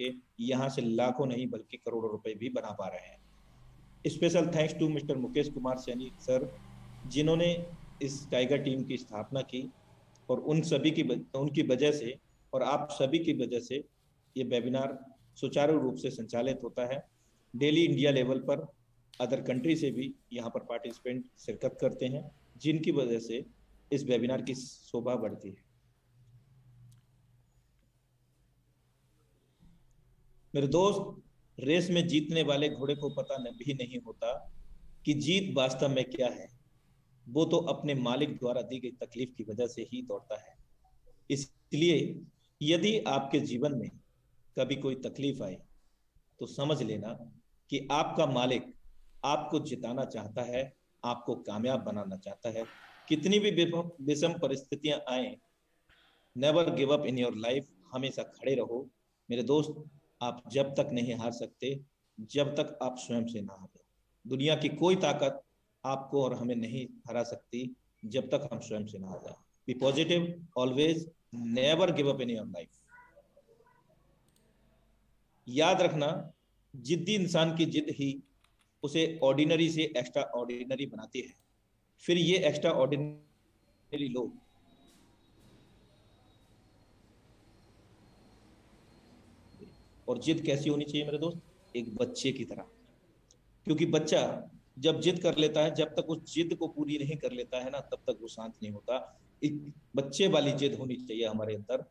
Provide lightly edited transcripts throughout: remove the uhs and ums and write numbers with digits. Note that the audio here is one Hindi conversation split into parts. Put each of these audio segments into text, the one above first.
करके यहाँ से लाखों नहीं बल्कि करोड़ों रुपए भी बना पा रहे हैं। Special thanks to mister Mukesh Kumar Saini sir, जिन्होंने इस टाइगर टीम की स्थापना की, और उनकी वजह से और आप सभी की वजह से ये वेबिनार सुचारू रूप से संचालित होता है। डेली इंडिया लेवल पर अदर कंट्री से भी यहाँ पर पार्टिसिपेंट शिरकत करते हैं, जिनकी वजह से इस वेबिनार की शोभा बढ़ती है। मेरे दोस्त, रेस में जीतने वाले घोड़े को पता भी नहीं होता कि जीत वास्तव में क्या है। वो तो अपने मालिक द्वारा दी गई तकलीफ की वजह से ही दौड़ता है। इसलिए यदि आपके जीवन में कभी कोई तकलीफ आए तो समझ लेना कि आपका मालिक आपको जिताना चाहता है, आपको कामयाब बनाना चाहता है। कितनी भी विषम परिस्थितियां आए, never give up in your life, हमेशा खड़े रहो। मेरे दोस्त, आप जब तक नहीं हार सकते जब तक आप स्वयं से ना हारे। दुनिया की कोई ताकत आपको और हमें नहीं हरा सकती जब तक हम स्वयं से ना हार जाए। Be positive always, never give up in your life. याद रखना, जिद्दी इंसान की जिद ही उसे ऑर्डिनरी से एक्स्ट्रा ऑर्डिनरी बनाती है। फिर ये एक्स्ट्रा ऑर्डिनरी लोग और जिद कैसी होनी चाहिए मेरे दोस्त? एक बच्चे की तरह। क्योंकि बच्चा जब जिद कर लेता है, जब तक उस जिद को पूरी नहीं कर लेता है ना, तब तक वो शांत नहीं होता। एक बच्चे वाली जिद होनी चाहिए हमारे अंदर।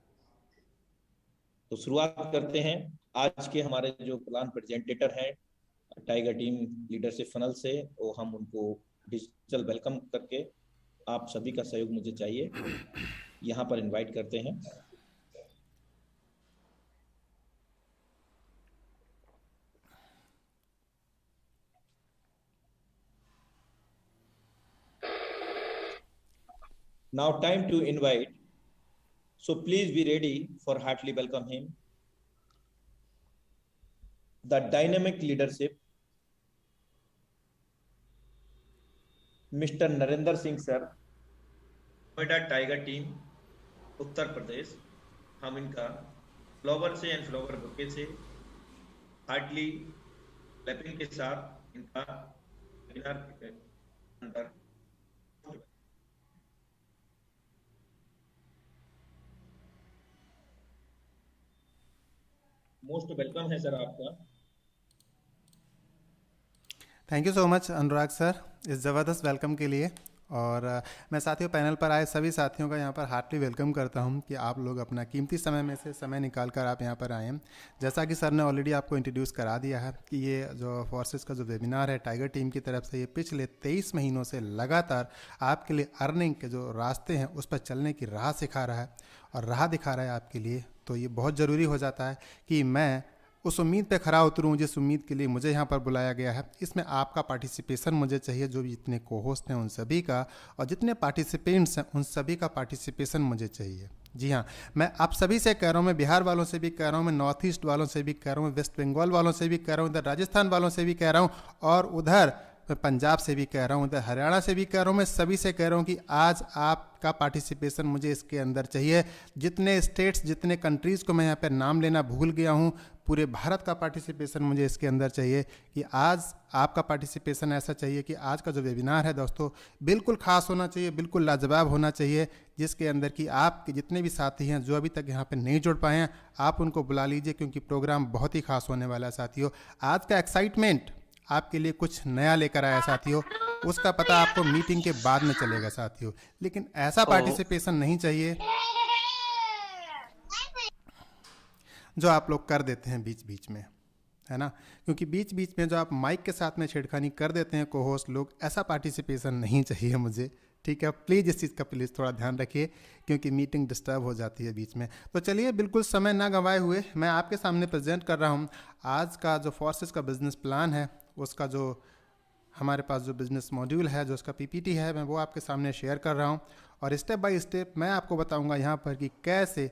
तो शुरुआत करते हैं। आज के हमारे जो प्लान प्रेजेंटेटर हैं टाइगर टीम लीडरशिप फनल से, वो हम उनको डिजिटल वेलकम करके, आप सभी का सहयोग मुझे चाहिए, यहाँ पर इनवाइट करते हैं। Now time to invite, so please be ready for heartily welcome him, the dynamic leadership, Mr. Narendra Singh sir, Noida tiger team Uttar Pradesh. हम इनका फ्लावर से एंड फ्लावर बुके से हार्टली क्लैपिंग के साथ इनका वेबिनार अंदर मोस्ट वेलकम है सर आपका। Thank you so much Anurag sir इस ज़बरदस्त वेलकम के लिए। और मैं साथियों पैनल पर आए सभी साथियों का यहाँ पर हार्टली वेलकम करता हूँ कि आप लोग अपना कीमती समय में से समय निकाल कर आप यहाँ पर आए हैं। जैसा कि सर ने ऑलरेडी आपको इंट्रोड्यूस करा दिया है कि ये जो फोर्सेस का जो वेबिनार है टाइगर टीम की तरफ से, ये पिछले 23 महीनों से लगातार आपके लिए अर्निंग के जो रास्ते हैं उस पर चलने की राह सिखा रहा है और राह दिखा रहा है आपके लिए। तो ये बहुत ज़रूरी हो जाता है कि मैं उस उम्मीद पे खरा उतरूँ जिस उम्मीद के लिए मुझे यहाँ पर बुलाया गया है। इसमें आपका पार्टिसिपेशन मुझे चाहिए, जो भी जितने को होस्ट हैं उन सभी का, और जितने पार्टिसिपेंट्स हैं उन सभी का पार्टिसिपेशन मुझे चाहिए। जी हाँ, मैं आप सभी से कह रहा हूँ, मैं बिहार वालों से भी कह रहा हूँ, मैं नॉर्थ ईस्ट वालों से भी कह रहा हूँ, वेस्ट बंगाल वालों से भी कह रहा हूँ, इधर राजस्थान वालों से भी कह रहा हूँ, और उधर मैं पंजाब से भी कह रहा हूँ, इधर हरियाणा से भी कह रहा हूँ। मैं सभी से कह रहा हूँ कि आज आपका पार्टिसिपेशन मुझे इसके अंदर चाहिए। जितने स्टेट्स, जितने कंट्रीज़ को मैं यहाँ पर नाम लेना भूल गया हूँ, पूरे भारत का पार्टिसिपेशन मुझे इसके अंदर चाहिए। कि आज आपका पार्टिसिपेशन ऐसा चाहिए कि आज का जो वेबिनार है दोस्तों बिल्कुल खास होना चाहिए, बिल्कुल लाजवाब होना चाहिए, जिसके अंदर कि आपके जितने भी साथी हैं जो अभी तक यहाँ पे नहीं जुड़ पाए हैं, आप उनको बुला लीजिए, क्योंकि प्रोग्राम बहुत ही खास होने वाला है साथियों। आज का एक्साइटमेंट आपके लिए कुछ नया लेकर आया साथियों, उसका पता आपको मीटिंग के बाद में चलेगा साथियों। लेकिन ऐसा पार्टिसिपेशन नहीं चाहिए जो आप लोग कर देते हैं बीच बीच में, है ना। क्योंकि बीच बीच में जो आप माइक के साथ में छेड़खानी कर देते हैं को होस्ट लोग, ऐसा पार्टिसिपेशन नहीं चाहिए मुझे, ठीक है। प्लीज़ इस चीज़ का प्लीज़ थोड़ा ध्यान रखिए, क्योंकि मीटिंग डिस्टर्ब हो जाती है बीच में। तो चलिए बिल्कुल समय ना गंवाए हुए मैं आपके सामने प्रेजेंट कर रहा हूँ आज का जो फोर्सेस का बिजनेस प्लान है, उसका जो हमारे पास जो बिज़नेस मॉड्यूल है, जो उसका पीपीटी है, मैं वो आपके सामने शेयर कर रहा हूँ। और स्टेप बाय स्टेप मैं आपको बताऊँगा यहाँ पर कि कैसे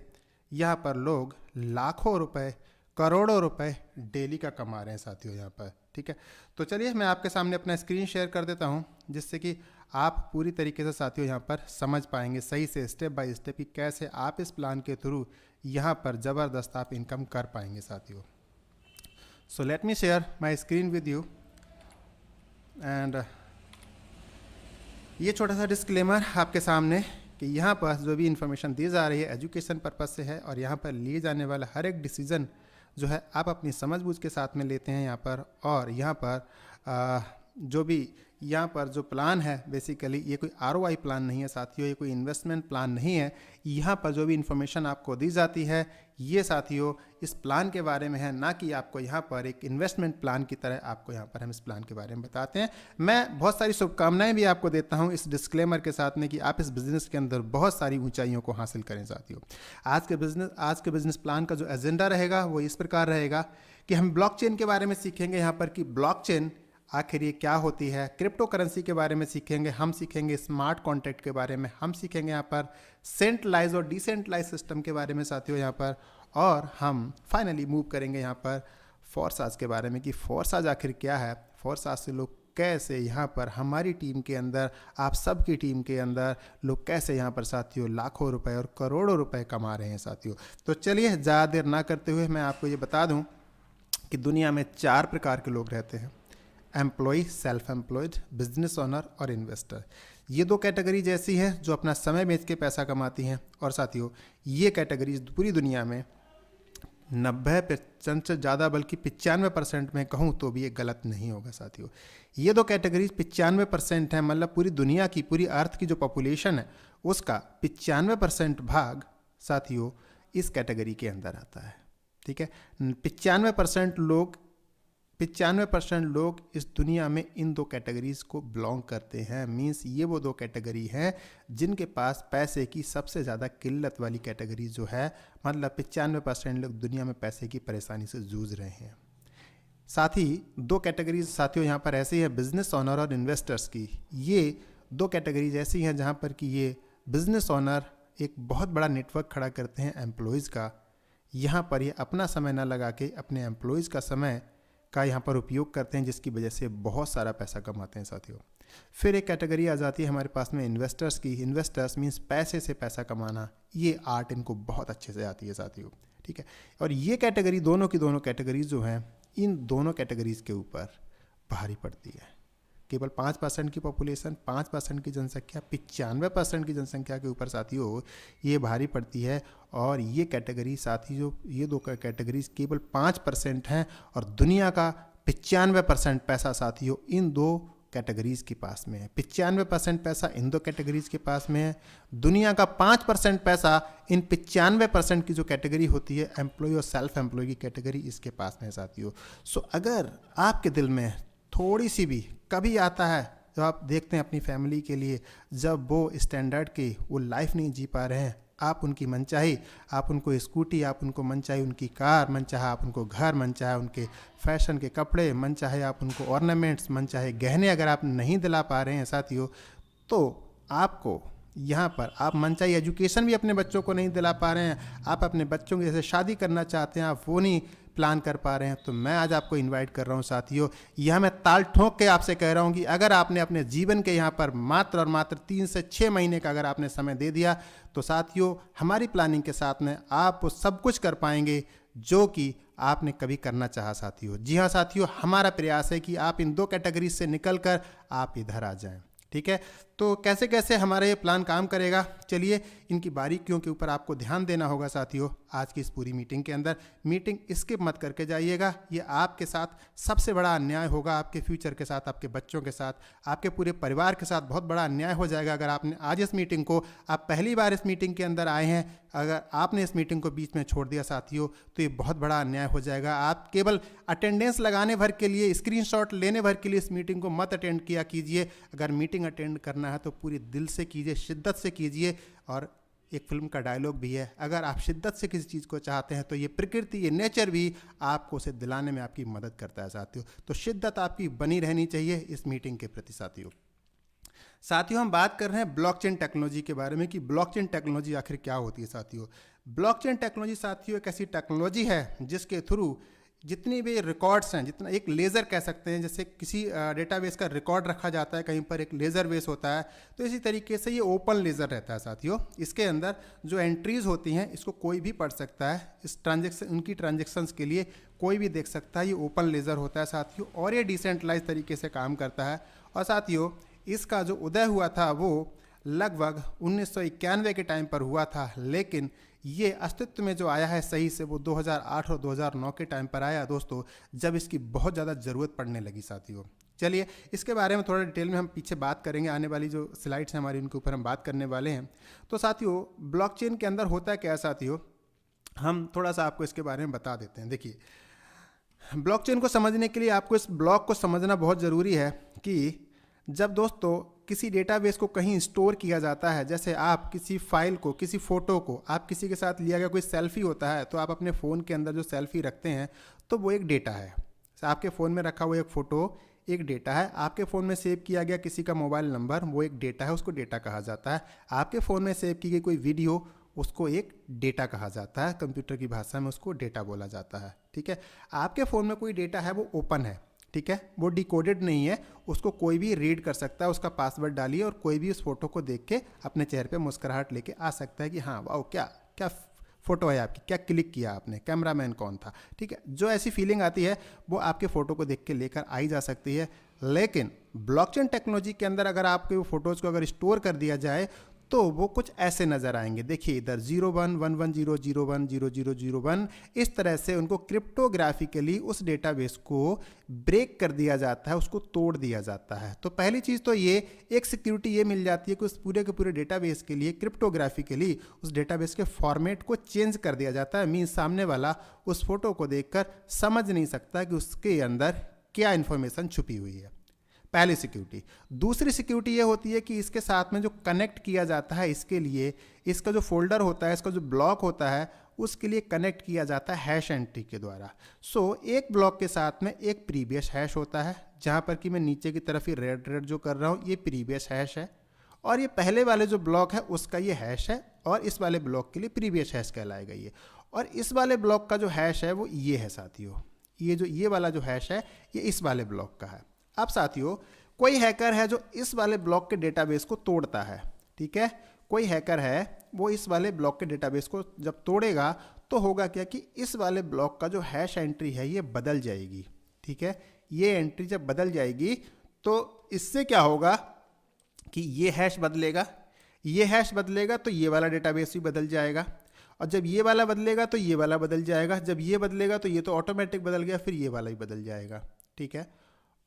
यहाँ पर लोग लाखों रुपए, करोड़ों रुपए डेली का कमा रहे हैं साथियों यहाँ पर, ठीक है। तो चलिए मैं आपके सामने अपना स्क्रीन शेयर कर देता हूँ, जिससे कि आप पूरी तरीके से साथियों यहाँ पर समझ पाएंगे सही से स्टेप बाय स्टेप कि कैसे आप इस प्लान के थ्रू यहाँ पर ज़बरदस्त आप इनकम कर पाएंगे साथियों। So let me share my screen with you and ये छोटा सा डिस्क्लेमर आपके सामने कि यहाँ पर जो भी इंफॉर्मेशन दी जा रही है एजुकेशन पर्पस से है, और यहाँ पर लिए जाने वाला हर एक डिसीज़न जो है आप अपनी समझबूझ के साथ में लेते हैं यहाँ पर। और यहाँ पर जो भी यहाँ पर जो प्लान है बेसिकली ये कोई ROI प्लान नहीं है साथियों, ये कोई इन्वेस्टमेंट प्लान नहीं है। यहाँ पर जो भी इन्फॉर्मेशन आपको दी जाती है ये साथियों इस प्लान के बारे में है, ना कि आपको यहाँ पर एक इन्वेस्टमेंट प्लान की तरह आपको यहाँ पर हम इस प्लान के बारे में बताते हैं। मैं बहुत सारी शुभकामनाएं भी आपको देता हूँ इस डिस्क्लेमर के साथ में कि आप इस बिज़नेस के अंदर बहुत सारी ऊंचाइयों को हासिल करें साथियों। आज के बिज़नेस प्लान का जो एजेंडा रहेगा वो इस प्रकार रहेगा कि हम ब्लॉकचेन के बारे में सीखेंगे यहाँ पर कि ब्लॉकचेन आखिर ये क्या होती है, क्रिप्टो करेंसी के बारे में सीखेंगे, हम सीखेंगे स्मार्ट कॉन्ट्रैक्ट के बारे में, हम सीखेंगे यहाँ पर सेंट्रलाइज और डिसेंट्रलाइज सिस्टम के बारे में साथियों यहाँ पर, और हम फाइनली मूव करेंगे यहाँ पर फोर्साज के बारे में कि फोर्साज आखिर क्या है, फोर्साज से लोग कैसे यहाँ पर हमारी टीम के अंदर, आप सबकी टीम के अंदर लोग कैसे यहाँ पर साथियों लाखों रुपए और करोड़ों रुपए कमा रहे हैं साथियों। तो चलिए ज़्यादा देर ना करते हुए मैं आपको ये बता दूँ कि दुनिया में 4 प्रकार के लोग रहते हैं, employ, self employed, business owner और इन्वेस्टर। ये 2 कैटेगरीज ऐसी हैं जो अपना समय बेच के पैसा कमाती हैं, और साथियों ये कैटेगरीज पूरी दुनिया में 90% से ज़्यादा बल्कि 95% में कहूँ तो भी ये गलत नहीं होगा साथियों। ये 2 कैटेगरीज 95% है, मतलब पूरी दुनिया की, पूरी अर्थ की जो पॉपुलेशन है उसका 95% भाग साथियों इस कैटेगरी के अंदर आता है। ठीक है, 95% लोग इस दुनिया में इन 2 कैटेगरीज को बिलोंग करते हैं। मींस ये वो 2 कैटेगरी हैं जिनके पास पैसे की सबसे ज़्यादा किल्लत वाली कैटेगरी जो है, मतलब 95% लोग दुनिया में पैसे की परेशानी से जूझ रहे हैं। साथ ही 2 कैटेगरीज साथियों यहाँ पर ऐसी है बिजनेस ओनर और इन्वेस्टर्स की। ये 2 कैटेगरीज ऐसी हैं जहाँ पर कि ये बिजनेस ओनर एक बहुत बड़ा नेटवर्क खड़ा करते हैं एम्प्लॉयज़ का। यहाँ पर ये अपना समय ना लगा के अपने एम्प्लॉयज़ का समय का यहाँ पर उपयोग करते हैं, जिसकी वजह से बहुत सारा पैसा कमाते हैं साथियों। फिर एक कैटेगरी आ जाती है हमारे पास में इन्वेस्टर्स की। इन्वेस्टर्स मीन्स पैसे से पैसा कमाना, ये आर्ट इनको बहुत अच्छे से आती है साथियों। ठीक है, और ये कैटेगरी दोनों की दोनों कैटेगरीज जो हैं इन दोनों कैटेगरीज के ऊपर भारी पड़ती है। केवल 5% की पॉपुलेशन, 5% की जनसंख्या 95% की जनसंख्या के ऊपर साथियों ये भारी पड़ती है। और ये कैटेगरी साथियों, ये 2 कैटेगरीज केवल 5% हैं, और दुनिया का 95% पैसा साथियों इन 2 कैटेगरीज के पास में है। 95% पैसा इन 2 कैटेगरीज के पास में है। दुनिया का 5% पैसा इन 95% की जो कैटेगरी होती है एम्प्लॉय और सेल्फ एम्प्लॉय की कैटेगरी, इसके पास में है साथियों। सो अगर आपके दिल में थोड़ी सी भी कभी आता है जब आप देखते हैं अपनी फैमिली के लिए जब वो स्टैंडर्ड की वो लाइफ नहीं जी पा रहे हैं, आप उनकी मनचाही, आप उनको स्कूटी, आप उनको मनचाही उनकी कार, मनचाहा आप उनको घर, मनचाहा उनके फैशन के कपड़े, मनचाहे आप उनको ऑर्नामेंट्स, मनचाहे गहने अगर आप नहीं दिला पा रहे हैं साथियों, तो आपको यहाँ पर आप मनचाही एजुकेशन भी अपने बच्चों को नहीं दिला पा रहे हैं, आप अपने बच्चों की जैसे शादी करना चाहते हैं आप वो नहीं प्लान कर पा रहे हैं, तो मैं आज आपको इनवाइट कर रहा हूं साथियों, यह मैं ताल ठोक के आपसे कह रहा हूं कि अगर आपने अपने जीवन के यहाँ पर मात्र और मात्र 3 से 6 महीने का अगर आपने समय दे दिया तो साथियों हमारी प्लानिंग के साथ में आप वो सब कुछ कर पाएंगे जो कि आपने कभी करना चाहा साथियों। जी हाँ साथियों, हमारा प्रयास है कि आप इन 2 कैटेगरी से निकल कर आप इधर आ जाएं। ठीक है, तो कैसे कैसे हमारा ये प्लान काम करेगा, चलिए इनकी बारीकियों के ऊपर आपको ध्यान देना होगा साथियों। आज की इस पूरी मीटिंग के अंदर मीटिंग स्किप मत करके जाइएगा, ये आपके साथ सबसे बड़ा अन्याय होगा, आपके फ्यूचर के साथ, आपके बच्चों के साथ, आपके पूरे परिवार के साथ बहुत बड़ा अन्याय हो जाएगा अगर आपने आज इस मीटिंग को, आप पहली बार इस मीटिंग के अंदर आए हैं, अगर आपने इस मीटिंग को बीच में छोड़ दिया साथियों तो ये बहुत बड़ा अन्याय हो जाएगा। आप केवल अटेंडेंस लगाने भर के लिए, स्क्रीनशॉट लेने भर के लिए इस मीटिंग को मत अटेंड किया कीजिए। अगर मीटिंग अटेंड करना है तो पूरी दिल से कीजिए, शिद्दत से कीजिए। और एक फिल्म का डायलॉग भी है, अगर आप शिद्दत से किसी चीज़ को चाहते हैं तो ये प्रकृति, ये नेचर भी आपको उसे दिलाने में आपकी मदद करता है साथियों। तो शिद्दत आपकी बनी रहनी चाहिए इस मीटिंग के प्रति साथियों। साथियों हम बात कर रहे हैं ब्लॉकचेन टेक्नोलॉजी के बारे में कि ब्लॉकचेन टेक्नोलॉजी आखिर क्या होती है साथियों। ब्लॉकचेन टेक्नोलॉजी साथियों एक ऐसी टेक्नोलॉजी है जिसके थ्रू जितनी भी रिकॉर्ड्स हैं, जितना एक लेज़र कह सकते हैं, जैसे किसी डेटाबेस का रिकॉर्ड रखा जाता है कहीं पर, एक लेज़र बेस होता है, तो इसी तरीके से ये ओपन लेज़र रहता है साथियों। इसके अंदर जो एंट्रीज होती हैं इसको कोई भी पढ़ सकता है, इस ट्रांजेक्शन, उनकी ट्रांजेक्शन्स के लिए कोई भी देख सकता है। ये ओपन लेज़र होता है साथियों, और ये डिसेंट्रलाइज तरीके से काम करता है। और साथियों इसका जो उदय हुआ था वो लगभग 1991 के टाइम पर हुआ था, लेकिन ये अस्तित्व में जो आया है सही से वो 2008 और 2009 के टाइम पर आया दोस्तों, जब इसकी बहुत ज़्यादा ज़रूरत पड़ने लगी साथियों। चलिए इसके बारे में थोड़ा डिटेल में हम पीछे बात करेंगे, आने वाली जो स्लाइड्स हैं हमारी उनके ऊपर हम बात करने वाले हैं। तो साथियों ब्लॉकचेन के अंदर होता है क्या है साथियों, हम थोड़ा सा आपको इसके बारे में बता देते हैं। देखिए ब्लॉकचेन को समझने के लिए आपको इस ब्लॉक को समझना बहुत ज़रूरी है कि जब दोस्तों किसी डेटाबेस को कहीं स्टोर किया जाता है, जैसे आप किसी फाइल को, किसी फ़ोटो को, आप किसी के साथ लिया गया कोई सेल्फी होता है, तो आप अपने फ़ोन के अंदर जो सेल्फी रखते हैं तो वो एक डेटा है। आपके फ़ोन में रखा हुआ एक फ़ोटो एक डेटा है। आपके फ़ोन में सेव किया गया किसी का मोबाइल नंबर, वो एक डेटा है, उसको डेटा कहा जाता है। आपके फ़ोन में सेव की गई कोई वीडियो, उसको एक डेटा कहा जाता है, कंप्यूटर की भाषा में उसको डेटा बोला जाता है। ठीक है, आपके फ़ोन में कोई डेटा है वो ओपन है, ठीक है, वो डिकोडेड नहीं है, उसको कोई भी रीड कर सकता है। उसका पासवर्ड डालिए और कोई भी उस फोटो को देख के अपने चेहरे पे मुस्कुराहट लेके आ सकता है कि हाँ वाह क्या क्या फोटो है आपकी, क्या क्लिक किया आपने, कैमरामैन कौन था। ठीक है, जो ऐसी फीलिंग आती है वो आपके फ़ोटो को देख के लेकर आई जा सकती है। लेकिन ब्लॉकचेन टेक्नोलॉजी के अंदर अगर आपके वो फोटोज़ को अगर स्टोर कर दिया जाए तो वो कुछ ऐसे नज़र आएंगे। देखिए इधर 011100010001 इस तरह से उनको क्रिप्टोग्राफिकली उस डेटाबेस को ब्रेक कर दिया जाता है, उसको तोड़ दिया जाता है। तो पहली चीज़ तो ये एक सिक्योरिटी ये मिल जाती है कि उस पूरे के पूरे डेटाबेस के लिए क्रिप्टोग्राफिकली उस डेटाबेस के फॉर्मेट को चेंज कर दिया जाता है। मीन्स सामने वाला उस फोटो को देखकर समझ नहीं सकता कि उसके अंदर क्या इन्फॉर्मेशन छुपी हुई है, पहली सिक्योरिटी। दूसरी सिक्योरिटी ये होती है कि इसके साथ में जो कनेक्ट किया जाता है, इसके लिए इसका जो फोल्डर होता है, इसका जो ब्लॉक होता है, उसके लिए कनेक्ट किया जाता है हैश एंट्री के द्वारा। एक ब्लॉक के साथ में एक प्रीवियस हैश होता है, जहाँ पर कि मैं नीचे की तरफ ही रेड रेड जो कर रहा हूँ ये प्रीवियस हैश है, और ये पहले वाले जो ब्लॉक है उसका ये हैश है, और इस वाले ब्लॉक के लिए प्रीवियस हैश कहलाएगा ये। और इस वाले ब्लॉक का जो हैश है वो ये है साथियों, ये वाला जो हैश है ये इस वाले ब्लॉक का है। अब साथियों कोई हैकर है जो इस वाले ब्लॉक के डेटाबेस को तोड़ता है, ठीक है, कोई हैकर है वो इस वाले ब्लॉक के डेटाबेस को जब तोड़ेगा तो होगा क्या कि इस वाले ब्लॉक का जो हैश एंट्री है ये बदल जाएगी। ठीक है, ये एंट्री जब बदल जाएगी तो इससे क्या होगा कि ये हैश बदलेगा, ये हैश बदलेगा तो ये वाला डेटाबेस भी बदल जाएगा, और जब ये वाला बदलेगा तो ये वाला बदल जाएगा, जब ये बदलेगा तो ये तो ऑटोमेटिक बदल गया, फिर ये वाला ही बदल जाएगा। ठीक है,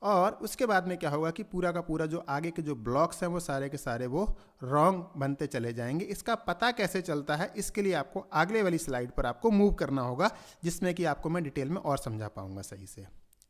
और उसके बाद में क्या होगा कि पूरा का पूरा जो आगे के जो ब्लॉक्स हैं वो सारे के सारे वो रॉन्ग बनते चले जाएंगे। इसका पता कैसे चलता है, इसके लिए आपको अगले वाली स्लाइड पर आपको मूव करना होगा, जिसमें कि आपको मैं डिटेल में और समझा पाऊंगा सही से।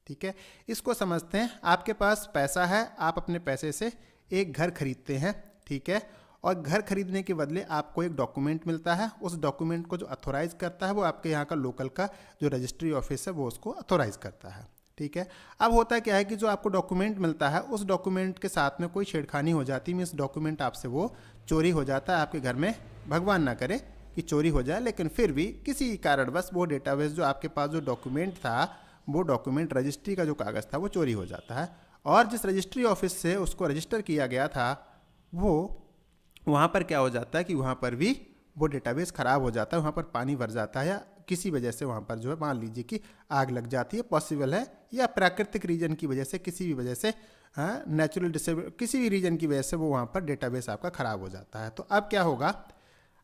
ठीक है, इसको समझते हैं। आपके पास पैसा है, आप अपने पैसे से एक घर खरीदते हैं, ठीक है, और घर खरीदने के बदले आपको एक डॉक्यूमेंट मिलता है। उस डॉक्यूमेंट को जो अथोराइज करता है वो आपके यहाँ का लोकल का जो रजिस्ट्री ऑफिस है वो उसको अथोराइज करता है। ठीक है, अब होता क्या है कि जो आपको डॉक्यूमेंट मिलता है उस डॉक्यूमेंट के साथ में कोई छेड़खानी हो जाती है, मीन्स डॉक्यूमेंट आपसे वो चोरी हो जाता है आपके घर में। भगवान ना करे कि चोरी हो जाए, लेकिन फिर भी किसी कारणवश वो डेटाबेस जो आपके पास जो डॉक्यूमेंट था, वो डॉक्यूमेंट रजिस्ट्री का जो कागज़ था वो चोरी हो जाता है, और जिस रजिस्ट्री ऑफिस से उसको रजिस्टर किया गया था वो वहाँ पर क्या हो जाता है कि वहाँ पर भी वो डेटाबेस ख़राब हो जाता है, वहाँ पर पानी भर जाता है, या किसी वजह से वहाँ पर जो है मान लीजिए कि आग लग जाती है, पॉसिबल है, या प्राकृतिक रीजन की वजह से, किसी भी वजह से, हाँ नेचुरल डिसेबल, किसी भी रीजन की वजह से वो वहाँ पर डेटाबेस आपका ख़राब हो जाता है। तो अब क्या होगा,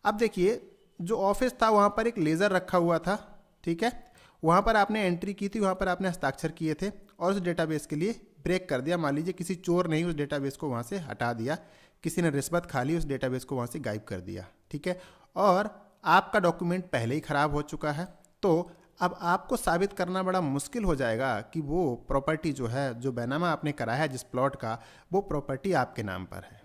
अब देखिए जो ऑफिस था वहाँ पर एक लेज़र रखा हुआ था, ठीक है, वहाँ पर आपने एंट्री की थी, वहाँ पर आपने हस्ताक्षर किए थे और उस डेटाबेस के लिए ब्रेक कर दिया। मान लीजिए किसी चोर ने उस डेटाबेस को वहाँ से हटा दिया, किसी ने रिश्वत खा ली, उस डेटाबेस को वहाँ से गायब कर दिया। ठीक है, और आपका डॉक्यूमेंट पहले ही ख़राब हो चुका है, तो अब आपको साबित करना बड़ा मुश्किल हो जाएगा कि वो प्रॉपर्टी जो है, जो बैनामा आपने कराया है जिस प्लॉट का, वो प्रॉपर्टी आपके नाम पर है।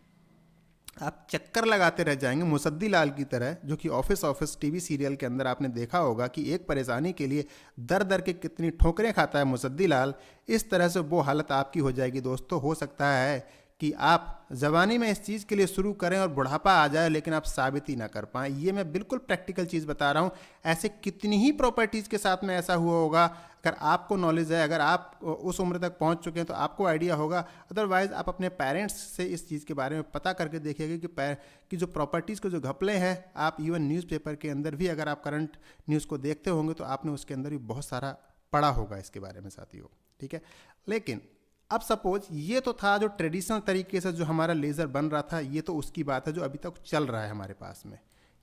आप चक्कर लगाते रह जाएंगे मुसद्दी लाल की तरह, जो कि ऑफिस टीवी सीरियल के अंदर आपने देखा होगा कि एक परेशानी के लिए दर दर के कितनी ठोकरें खाता है मुसद्दी लाल। इस तरह से वो हालत आपकी हो जाएगी दोस्तों। हो सकता है कि आप जवानी में इस चीज़ के लिए शुरू करें और बुढ़ापा आ जाए लेकिन आप साबित ही ना कर पाएँ। ये मैं बिल्कुल प्रैक्टिकल चीज़ बता रहा हूँ। ऐसे कितनी ही प्रॉपर्टीज़ के साथ में ऐसा हुआ होगा। अगर आपको नॉलेज है, अगर आप उस उम्र तक पहुँच चुके हैं तो आपको आइडिया होगा। अदरवाइज़ आप अपने पेरेंट्स से इस चीज़ के बारे में पता करके देखिएगा कि जो प्रॉपर्टीज़ के जो घपले हैं, आप इवन न्यूज़पेपर के अंदर भी अगर आप करंट न्यूज़ को देखते होंगे तो आपने उसके अंदर भी बहुत सारा पढ़ा होगा इसके बारे में साथियों। ठीक है, लेकिन अब सपोज ये तो था जो ट्रेडिशनल तरीके से जो हमारा लेज़र बन रहा था, ये तो उसकी बात है जो अभी तक चल रहा है हमारे पास में,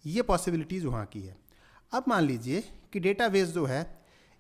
ये पॉसिबिलिटीज़ वहाँ की है। अब मान लीजिए कि डेटाबेस जो है,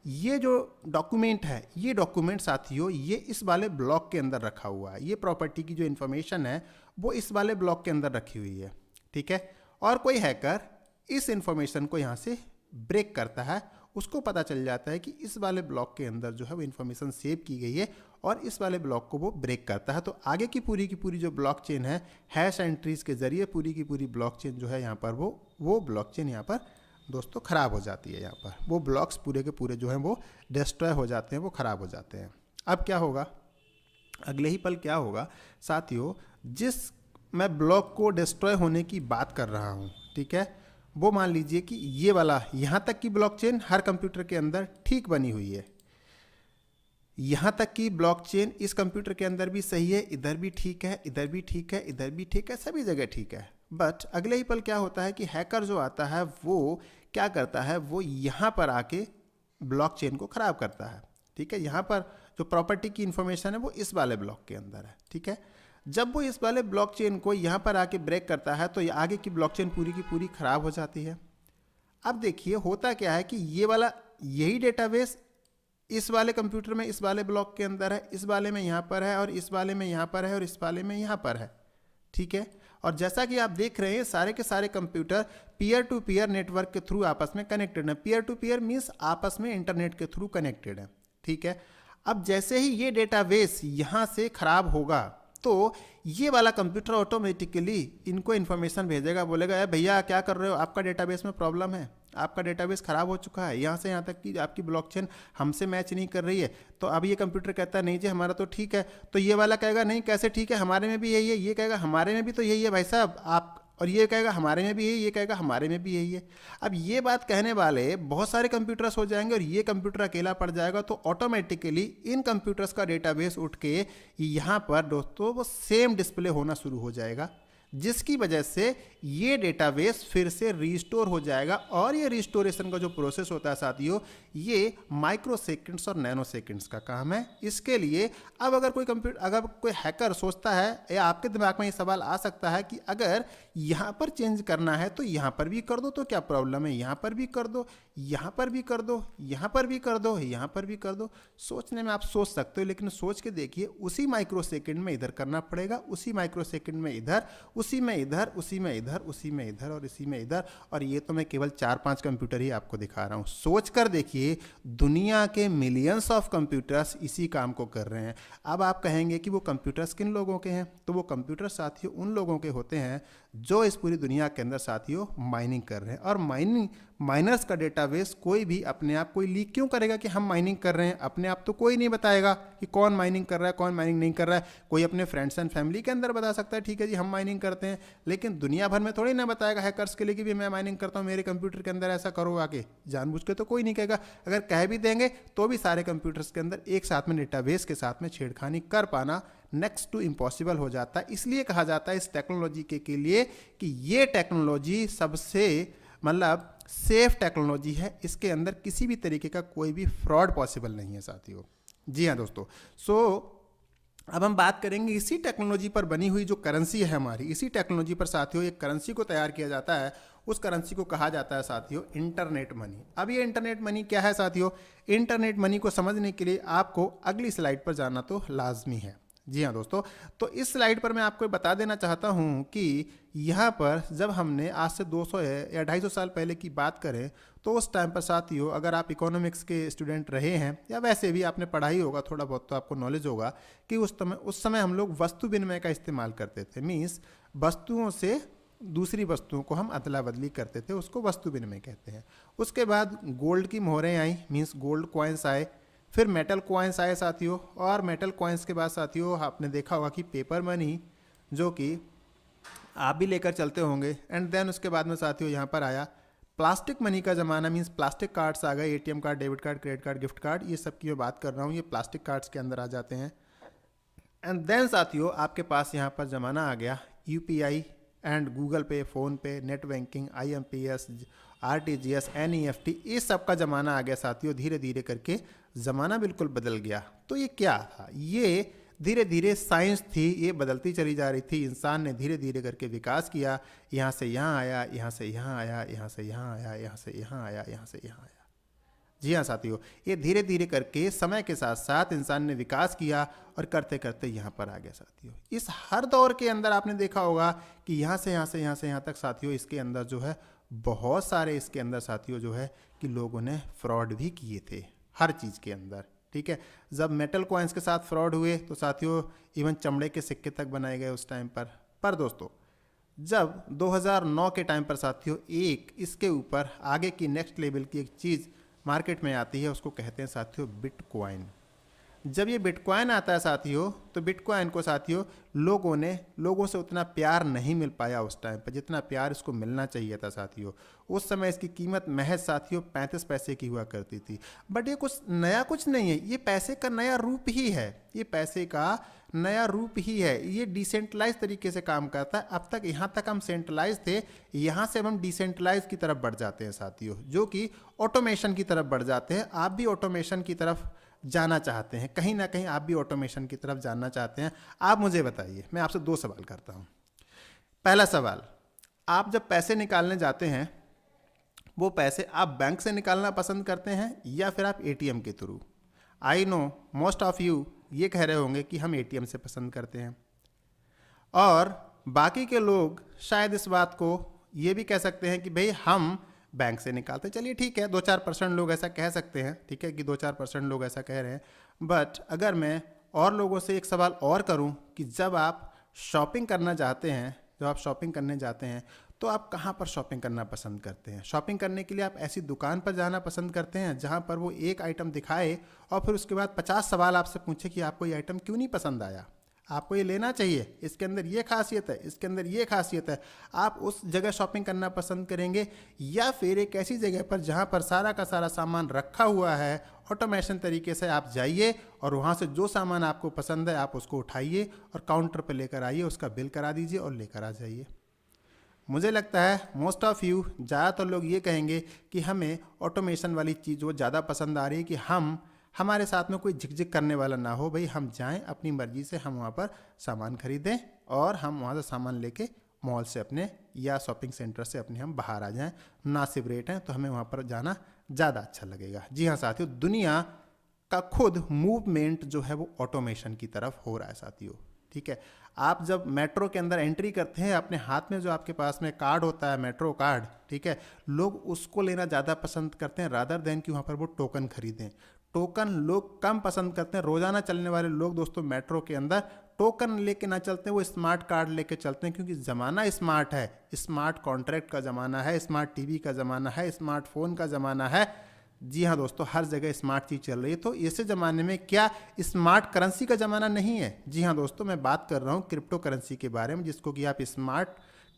ये जो डॉक्यूमेंट है, ये डॉक्यूमेंट साथियों ये इस वाले ब्लॉक के अंदर रखा हुआ है। ये प्रॉपर्टी की जो इन्फॉर्मेशन है वो इस वाले ब्लॉक के अंदर रखी हुई है। ठीक है, और कोई हैकर इस इंफॉर्मेशन को यहाँ से ब्रेक करता है, उसको पता चल जाता है कि इस वाले ब्लॉक के अंदर जो है वो इन्फॉर्मेशन सेव की गई है और इस वाले ब्लॉक को वो ब्रेक करता है। तो आगे की पूरी जो ब्लॉक चेन है, हैश एंट्रीज के जरिए पूरी की पूरी ब्लॉक चेन जो है यहाँ पर वो ब्लॉक चेन यहाँ पर दोस्तों ख़राब हो जाती है। यहाँ पर वो ब्लॉक्स पूरे के पूरे जो हैं वो डिस्ट्रॉय हो जाते हैं, वो ख़राब हो जाते हैं। अब क्या होगा, अगले ही पल क्या होगा साथियों, जिस मैं ब्लॉक को डिस्ट्रॉय होने की बात कर रहा हूँ, ठीक है, वो मान लीजिए कि ये वाला यहाँ तक की ब्लॉकचेन हर कंप्यूटर के अंदर ठीक बनी हुई है। यहाँ तक की ब्लॉकचेन इस कंप्यूटर के अंदर भी सही है, इधर भी ठीक है, इधर भी ठीक है, इधर भी ठीक है, सभी जगह ठीक है। बट अगले ही पल क्या होता है कि हैकर जो आता है वो क्या करता है, वो यहाँ पर आके ब्लॉकचेन को ख़राब करता है। ठीक है, यहाँ पर जो प्रॉपर्टी की इंफॉर्मेशन है वो इस वाले ब्लॉक के अंदर है। ठीक है, जब वो इस वाले ब्लॉकचेन को यहाँ पर आके ब्रेक करता है तो आगे की ब्लॉकचेन पूरी की पूरी ख़राब हो जाती है। अब देखिए होता क्या है कि ये वाला यही डेटाबेस इस वाले कंप्यूटर में इस वाले ब्लॉक के अंदर है, इस वाले में यहाँ पर है, और इस वाले में यहाँ पर है, और इस वाले में यहाँ पर है। ठीक है, और जैसा कि आप देख रहे हैं सारे के सारे computer peer to peer network के थ्रू आपस में कनेक्टेड है। पीयर टू पीयर मीन्स आपस में इंटरनेट के थ्रू कनेक्टेड है। ठीक है, अब जैसे ही ये डेटाबेस यहाँ से खराब होगा तो ये वाला कंप्यूटर ऑटोमेटिकली इनको इन्फॉर्मेशन भेजेगा, बोलेगा भैया क्या कर रहे हो, आपका डेटाबेस में प्रॉब्लम है, आपका डेटाबेस ख़राब हो चुका है, यहाँ से यहाँ तक कि आपकी ब्लॉकचेन हमसे मैच नहीं कर रही है। तो अब ये कंप्यूटर कहता है नहीं जी हमारा तो ठीक है, तो ये वाला कहेगा नहीं कैसे ठीक है, हमारे में भी यही है, ये कहेगा हमारे में भी तो यही है भाई साहब आप, और ये कहेगा हमारे में भी यही, ये कहेगा हमारे में भी यही है। अब ये बात कहने वाले बहुत सारे कंप्यूटर्स हो जाएंगे और ये कंप्यूटर अकेला पड़ जाएगा, तो ऑटोमेटिकली इन कंप्यूटर्स का डेटाबेस उठ के यहाँ पर दोस्तों वो सेम डिस्प्ले होना शुरू हो जाएगा, जिसकी वजह से ये डेटाबेस फिर से रिस्टोर हो जाएगा। और ये रिस्टोरेशन का जो प्रोसेस होता है साथियों, ये माइक्रो सेकेंड्स और नैनो सेकेंड्स का काम है। इसके लिए अब अगर कोई हैकर सोचता है, या आपके दिमाग में ये सवाल आ सकता है कि अगर यहाँ पर चेंज करना है तो यहाँ पर भी कर दो, तो क्या प्रॉब्लम है, यहाँ पर भी कर दो, यहाँ पर भी कर दो, यहाँ पर भी कर दो, यहाँ पर भी कर दो। सोचने में आप सोच सकते हो, लेकिन सोच के देखिए उसी माइक्रो सेकेंड में इधर करना पड़ेगा, उसी माइक्रो सेकेंड में इधर, उसी में इधर, उसी में इधर, उसी में इधर, और इसी में इधर। और ये तो मैं केवल 4-5 कंप्यूटर ही आपको दिखा रहा हूँ। सोच कर देखिए दुनिया के मिलियंस ऑफ कंप्यूटर्स इसी काम को कर रहे हैं। अब आप कहेंगे कि वो कंप्यूटर्स किन लोगों के हैं, तो वो कंप्यूटर साथियों उन लोगों के होते हैं जो इस पूरी दुनिया के अंदर साथियों माइनिंग कर रहे हैं। और माइनर्स का डेटाबेस कोई भी अपने आप कोई लीक क्यों करेगा कि हम माइनिंग कर रहे हैं, अपने आप तो कोई नहीं बताएगा कि कौन माइनिंग कर रहा है कौन माइनिंग नहीं कर रहा है। कोई अपने फ्रेंड्स एंड फैमिली के अंदर बता सकता है ठीक है जी हम माइनिंग करते हैं, लेकिन दुनिया भर में थोड़ी ना बताएगा हैकर्स के लिए कि भी मैं माइनिंग करता हूँ, मेरे कंप्यूटर के अंदर ऐसा करो आके, जानबूझ के तो कोई नहीं कहेगा। अगर कह भी देंगे तो भी सारे कंप्यूटर्स के अंदर एक साथ में डेटाबेस के साथ में छेड़खानी कर पाना नेक्स्ट टू इम्पॉसिबल हो जाता है। इसलिए कहा जाता है इस टेक्नोलॉजी के लिए कि ये टेक्नोलॉजी सबसे मतलब सेफ टेक्नोलॉजी है, इसके अंदर किसी भी तरीके का कोई भी फ्रॉड पॉसिबल नहीं है साथियों। जी हाँ दोस्तों, अब हम बात करेंगे इसी टेक्नोलॉजी पर बनी हुई जो करेंसी है हमारी, इसी टेक्नोलॉजी पर साथियों एक करेंसी को तैयार किया जाता है, उस करेंसी को कहा जाता है साथियों इंटरनेट मनी। अब ये इंटरनेट मनी क्या है साथियों, इंटरनेट मनी को समझने के लिए आपको अगली स्लाइड पर जाना तो लाजमी है। जी हाँ दोस्तों, तो इस स्लाइड पर मैं आपको बता देना चाहता हूँ कि यहाँ पर जब हमने आज से 200 या 250 साल पहले की बात करें तो उस टाइम पर साथियों अगर आप इकोनॉमिक्स के स्टूडेंट रहे हैं या वैसे भी आपने पढ़ाई होगा थोड़ा बहुत तो आपको नॉलेज होगा कि उस समय हम लोग वस्तु विनिमय का इस्तेमाल करते थे। मीन्स वस्तुओं से दूसरी वस्तुओं को हम अदला बदली करते थे, उसको वस्तु विनिमय कहते हैं। उसके बाद गोल्ड की मोहरें आई, मीन्स गोल्ड कॉइन्स आए, फिर मेटल कॉइन्स आए साथियों, और मेटल कॉइन्स के बाद साथियों आपने देखा होगा कि पेपर मनी, जो कि आप भी लेकर चलते होंगे। एंड देन उसके बाद में साथियों यहाँ पर आया प्लास्टिक मनी का ज़माना, मीन्स प्लास्टिक कार्ड्स आ गए, ATM card, debit card, credit card, gift card, ये सब की मैं बात कर रहा हूँ, ये प्लास्टिक कार्ड्स के अंदर आ जाते हैं। एंड देन साथियों आपके पास यहाँ पर ज़माना आ गया यूपीआई एंड गूगल पे, फ़ोन पे, net banking, IMPS, RTGS, NEFT, इस सब का ज़माना आ गया साथियों। धीरे धीरे करके ज़माना बिल्कुल बदल गया। तो ये क्या था? ये धीरे धीरे साइंस थी, ये बदलती चली जा रही थी। इंसान ने धीरे धीरे करके विकास किया, यहाँ से यहाँ आया, यहाँ से यहाँ आया, यहाँ से यहाँ आया, यहाँ से यहाँ आया, यहाँ से यहाँ आया। जी हाँ साथियों, ये धीरे धीरे करके समय के साथ साथ इंसान ने विकास किया और करते करते यहाँ पर आ गया साथियों। इस हर दौर के अंदर आपने देखा होगा कि यहाँ से यहाँ से यहाँ से यहाँ तक साथियों, इसके अंदर जो है बहुत सारे, इसके अंदर साथियों जो है कि लोगों ने फ्रॉड भी किए थे हर चीज़ के अंदर। ठीक है, जब मेटल कॉइन्स के साथ फ्रॉड हुए तो साथियों इवन चमड़े के सिक्के तक बनाए गए उस टाइम पर दोस्तों जब 2009 के टाइम पर साथियों एक इसके ऊपर आगे की नेक्स्ट लेवल की एक चीज़ मार्केट में आती है, उसको कहते हैं साथियों बिटकॉइन। जब ये बिटकॉइन आता है साथियों, तो बिटकॉइन को साथियों लोगों से उतना प्यार नहीं मिल पाया उस टाइम पर, जितना प्यार इसको मिलना चाहिए था साथियों। उस समय इसकी कीमत महज साथियों 35 पैसे की हुआ करती थी। बट ये कुछ नहीं है, ये पैसे का नया रूप ही है, ये पैसे का नया रूप ही है। ये डिसेंट्रलाइज तरीके से काम करता है। अब तक यहाँ तक हम सेंट्रलाइज थे, यहाँ से हम डिसेंट्रलाइज की तरफ बढ़ जाते हैं साथियों, जो कि ऑटोमेशन की तरफ बढ़ जाते हैं। आप भी ऑटोमेशन की तरफ जाना चाहते हैं, कहीं ना कहीं आप भी ऑटोमेशन की तरफ जाना चाहते हैं। आप मुझे बताइए, मैं आपसे 2 सवाल करता हूं। पहला सवाल, आप जब पैसे निकालने जाते हैं, वो पैसे आप बैंक से निकालना पसंद करते हैं या फिर आप एटीएम के through? I know most of you ये कह रहे होंगे कि हम एटीएम से पसंद करते हैं, और बाकी के लोग शायद इस बात को ये भी कह सकते हैं कि भाई हम बैंक से निकालते। चलिए ठीक है, 2-4% लोग ऐसा कह सकते हैं, ठीक है कि 2-4% लोग ऐसा कह रहे हैं। बट अगर मैं और लोगों से एक सवाल और करूं कि जब आप शॉपिंग करना चाहते हैं, जब आप शॉपिंग करने जाते हैं, तो आप कहाँ पर शॉपिंग करना पसंद करते हैं? शॉपिंग करने के लिए आप ऐसी दुकान पर जाना पसंद करते हैं जहाँ पर वो एक आइटम दिखाए और फिर उसके बाद 50 सवाल आपसे पूछे कि आपको ये आइटम क्यों नहीं पसंद आया, आपको ये लेना चाहिए, इसके अंदर ये खासियत है, इसके अंदर ये खासियत है। आप उस जगह शॉपिंग करना पसंद करेंगे या फिर एक ऐसी जगह पर जहाँ पर सारा का सारा सामान रखा हुआ है, ऑटोमेशन तरीके से आप जाइए और वहाँ से जो सामान आपको पसंद है आप उसको उठाइए और काउंटर पर लेकर आइए, उसका बिल करा दीजिए और लेकर आ जाइए? मुझे लगता है मोस्ट ऑफ़ यू, ज़्यादातर लोग ये कहेंगे कि हमें ऑटोमेशन वाली चीज़ वो ज़्यादा पसंद आ रही है कि हमारे साथ में कोई झिकझिक करने वाला ना हो। भाई हम जाएं अपनी मर्जी से, हम वहाँ पर सामान खरीदें और हम वहाँ से सामान लेके मॉल से अपने या शॉपिंग सेंटर से अपने हम बाहर आ जाएं। मुनासिब रेट हैं तो हमें वहाँ पर जाना ज़्यादा अच्छा लगेगा। जी हाँ साथियों, दुनिया का खुद मूवमेंट जो है वो ऑटोमेशन की तरफ हो रहा है साथियों। ठीक है, आप जब मेट्रो के अंदर एंट्री करते हैं, अपने हाथ में जो आपके पास में कार्ड होता है, मेट्रो कार्ड, ठीक है, लोग उसको लेना ज़्यादा पसंद करते हैं रादर देन कि वहाँ पर वो टोकन खरीदें। टोकन लोग कम पसंद करते हैं। रोजाना चलने वाले लोग दोस्तों मेट्रो के अंदर टोकन लेके ना चलते हैं, वो स्मार्ट कार्ड लेके चलते हैं, क्योंकि ज़माना स्मार्ट है, स्मार्ट कॉन्ट्रैक्ट का ज़माना है, स्मार्ट टीवी का ज़माना है, स्मार्टफोन का ज़माना है। जी हाँ दोस्तों, हर जगह स्मार्ट चीज़ चल रही है। तो ऐसे ज़माने में क्या स्मार्ट करेंसी का ज़माना नहीं है? जी हाँ दोस्तों, मैं बात कर रहा हूँ क्रिप्टो करेंसी के बारे में, जिसको कि आप स्मार्ट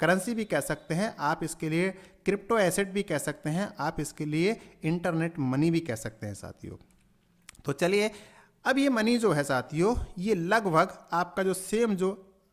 करेंसी भी कह सकते हैं, आप इसके लिए क्रिप्टो एसेट भी कह सकते हैं, आप इसके लिए इंटरनेट मनी भी कह सकते हैं साथियों। तो चलिए, अब ये मनी जो है साथियों, ये लगभग आपका जो सेम जो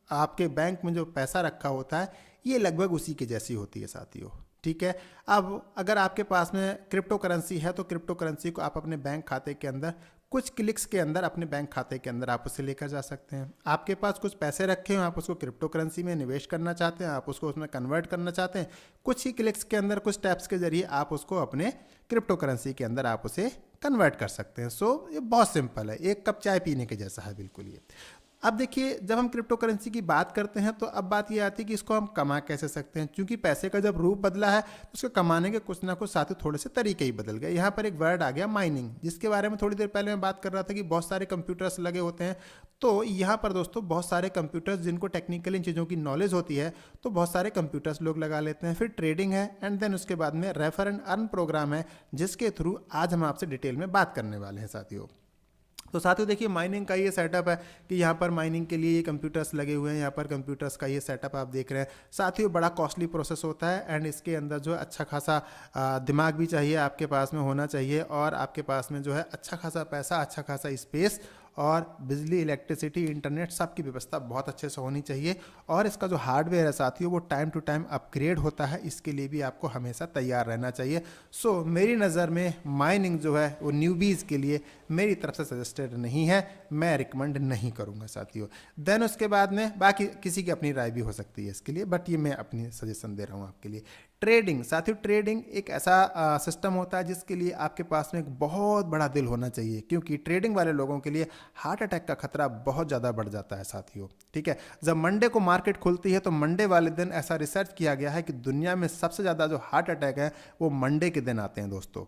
आपके बैंक में जो पैसा रखा होता है, ये लगभग उसी के जैसी होती है साथियों। ठीक है, अब अगर आपके पास में क्रिप्टो करेंसी है तो क्रिप्टो करेंसी को आप अपने बैंक खाते के अंदर कुछ क्लिक्स के अंदर अपने बैंक खाते के अंदर आप उसे लेकर जा सकते हैं। आपके पास कुछ पैसे रखे हो, आप उसको क्रिप्टो करेंसी में निवेश करना चाहते हैं, आप उसको उसमें कन्वर्ट करना चाहते हैं, कुछ ही क्लिक्स के अंदर, कुछ टैप्स के जरिए आप उसको अपने क्रिप्टो करेंसी के अंदर आप उसे कन्वर्ट कर सकते हैं। सो ये बहुत सिंपल है, एक कप चाय पीने के जैसा है बिल्कुल ये। अब देखिए, जब हम क्रिप्टो करेंसी की बात करते हैं तो अब बात ये आती है कि इसको हम कमा कैसे सकते हैं, क्योंकि पैसे का जब रूप बदला है तो उसको कमाने के कुछ ना कुछ साथ ही थोड़े से तरीके ही बदल गए। यहाँ पर एक वर्ड आ गया माइनिंग, जिसके बारे में थोड़ी देर पहले मैं बात कर रहा था कि बहुत सारे कंप्यूटर्स लगे होते हैं। तो यहाँ पर दोस्तों बहुत सारे कंप्यूटर्स जिनको टेक्निकल इन चीज़ों की नॉलेज होती है, तो बहुत सारे कंप्यूटर्स लोग लगा लेते हैं। फिर ट्रेडिंग है, एंड देन उसके बाद में रेफर एंड अर्न प्रोग्राम है, जिसके थ्रू आज हम आपसे डिटेल में बात करने वाले हैं साथियों। तो साथियों देखिए माइनिंग का ये सेटअप है कि यहाँ पर माइनिंग के लिए ये कंप्यूटर्स लगे हुए हैं, यहाँ पर कंप्यूटर्स का ये सेटअप आप देख रहे हैं। साथियों बड़ा कॉस्टली प्रोसेस होता है एंड इसके अंदर जो है अच्छा खासा दिमाग भी चाहिए, आपके पास में होना चाहिए, और आपके पास में जो है अच्छा खासा पैसा, अच्छा खासा स्पेस, और बिजली, इलेक्ट्रिसिटी, इंटरनेट सबकी व्यवस्था बहुत अच्छे से होनी चाहिए। और इसका जो हार्डवेयर है साथियों वो टाइम टू टाइम अपग्रेड होता है, इसके लिए भी आपको हमेशा तैयार रहना चाहिए। सो मेरी नज़र में माइनिंग जो है वो न्यूबीज़ के लिए मेरी तरफ से सजेस्टेड नहीं है, मैं रिकमेंड नहीं करूँगा साथियों। देन उसके बाद में बाकी किसी की अपनी राय भी हो सकती है इसके लिए, बट ये मैं अपनी सजेशन दे रहा हूँ आपके लिए। ट्रेडिंग साथियों, ट्रेडिंग एक ऐसा सिस्टम होता है जिसके लिए आपके पास में एक बहुत बड़ा दिल होना चाहिए, क्योंकि ट्रेडिंग वाले लोगों के लिए हार्ट अटैक का खतरा बहुत ज़्यादा बढ़ जाता है साथियों। ठीक है, जब मंडे को मार्केट खुलती है तो मंडे वाले दिन ऐसा रिसर्च किया गया है कि दुनिया में सबसे ज़्यादा जो हार्ट अटैक है वो मंडे के दिन आते हैं दोस्तों।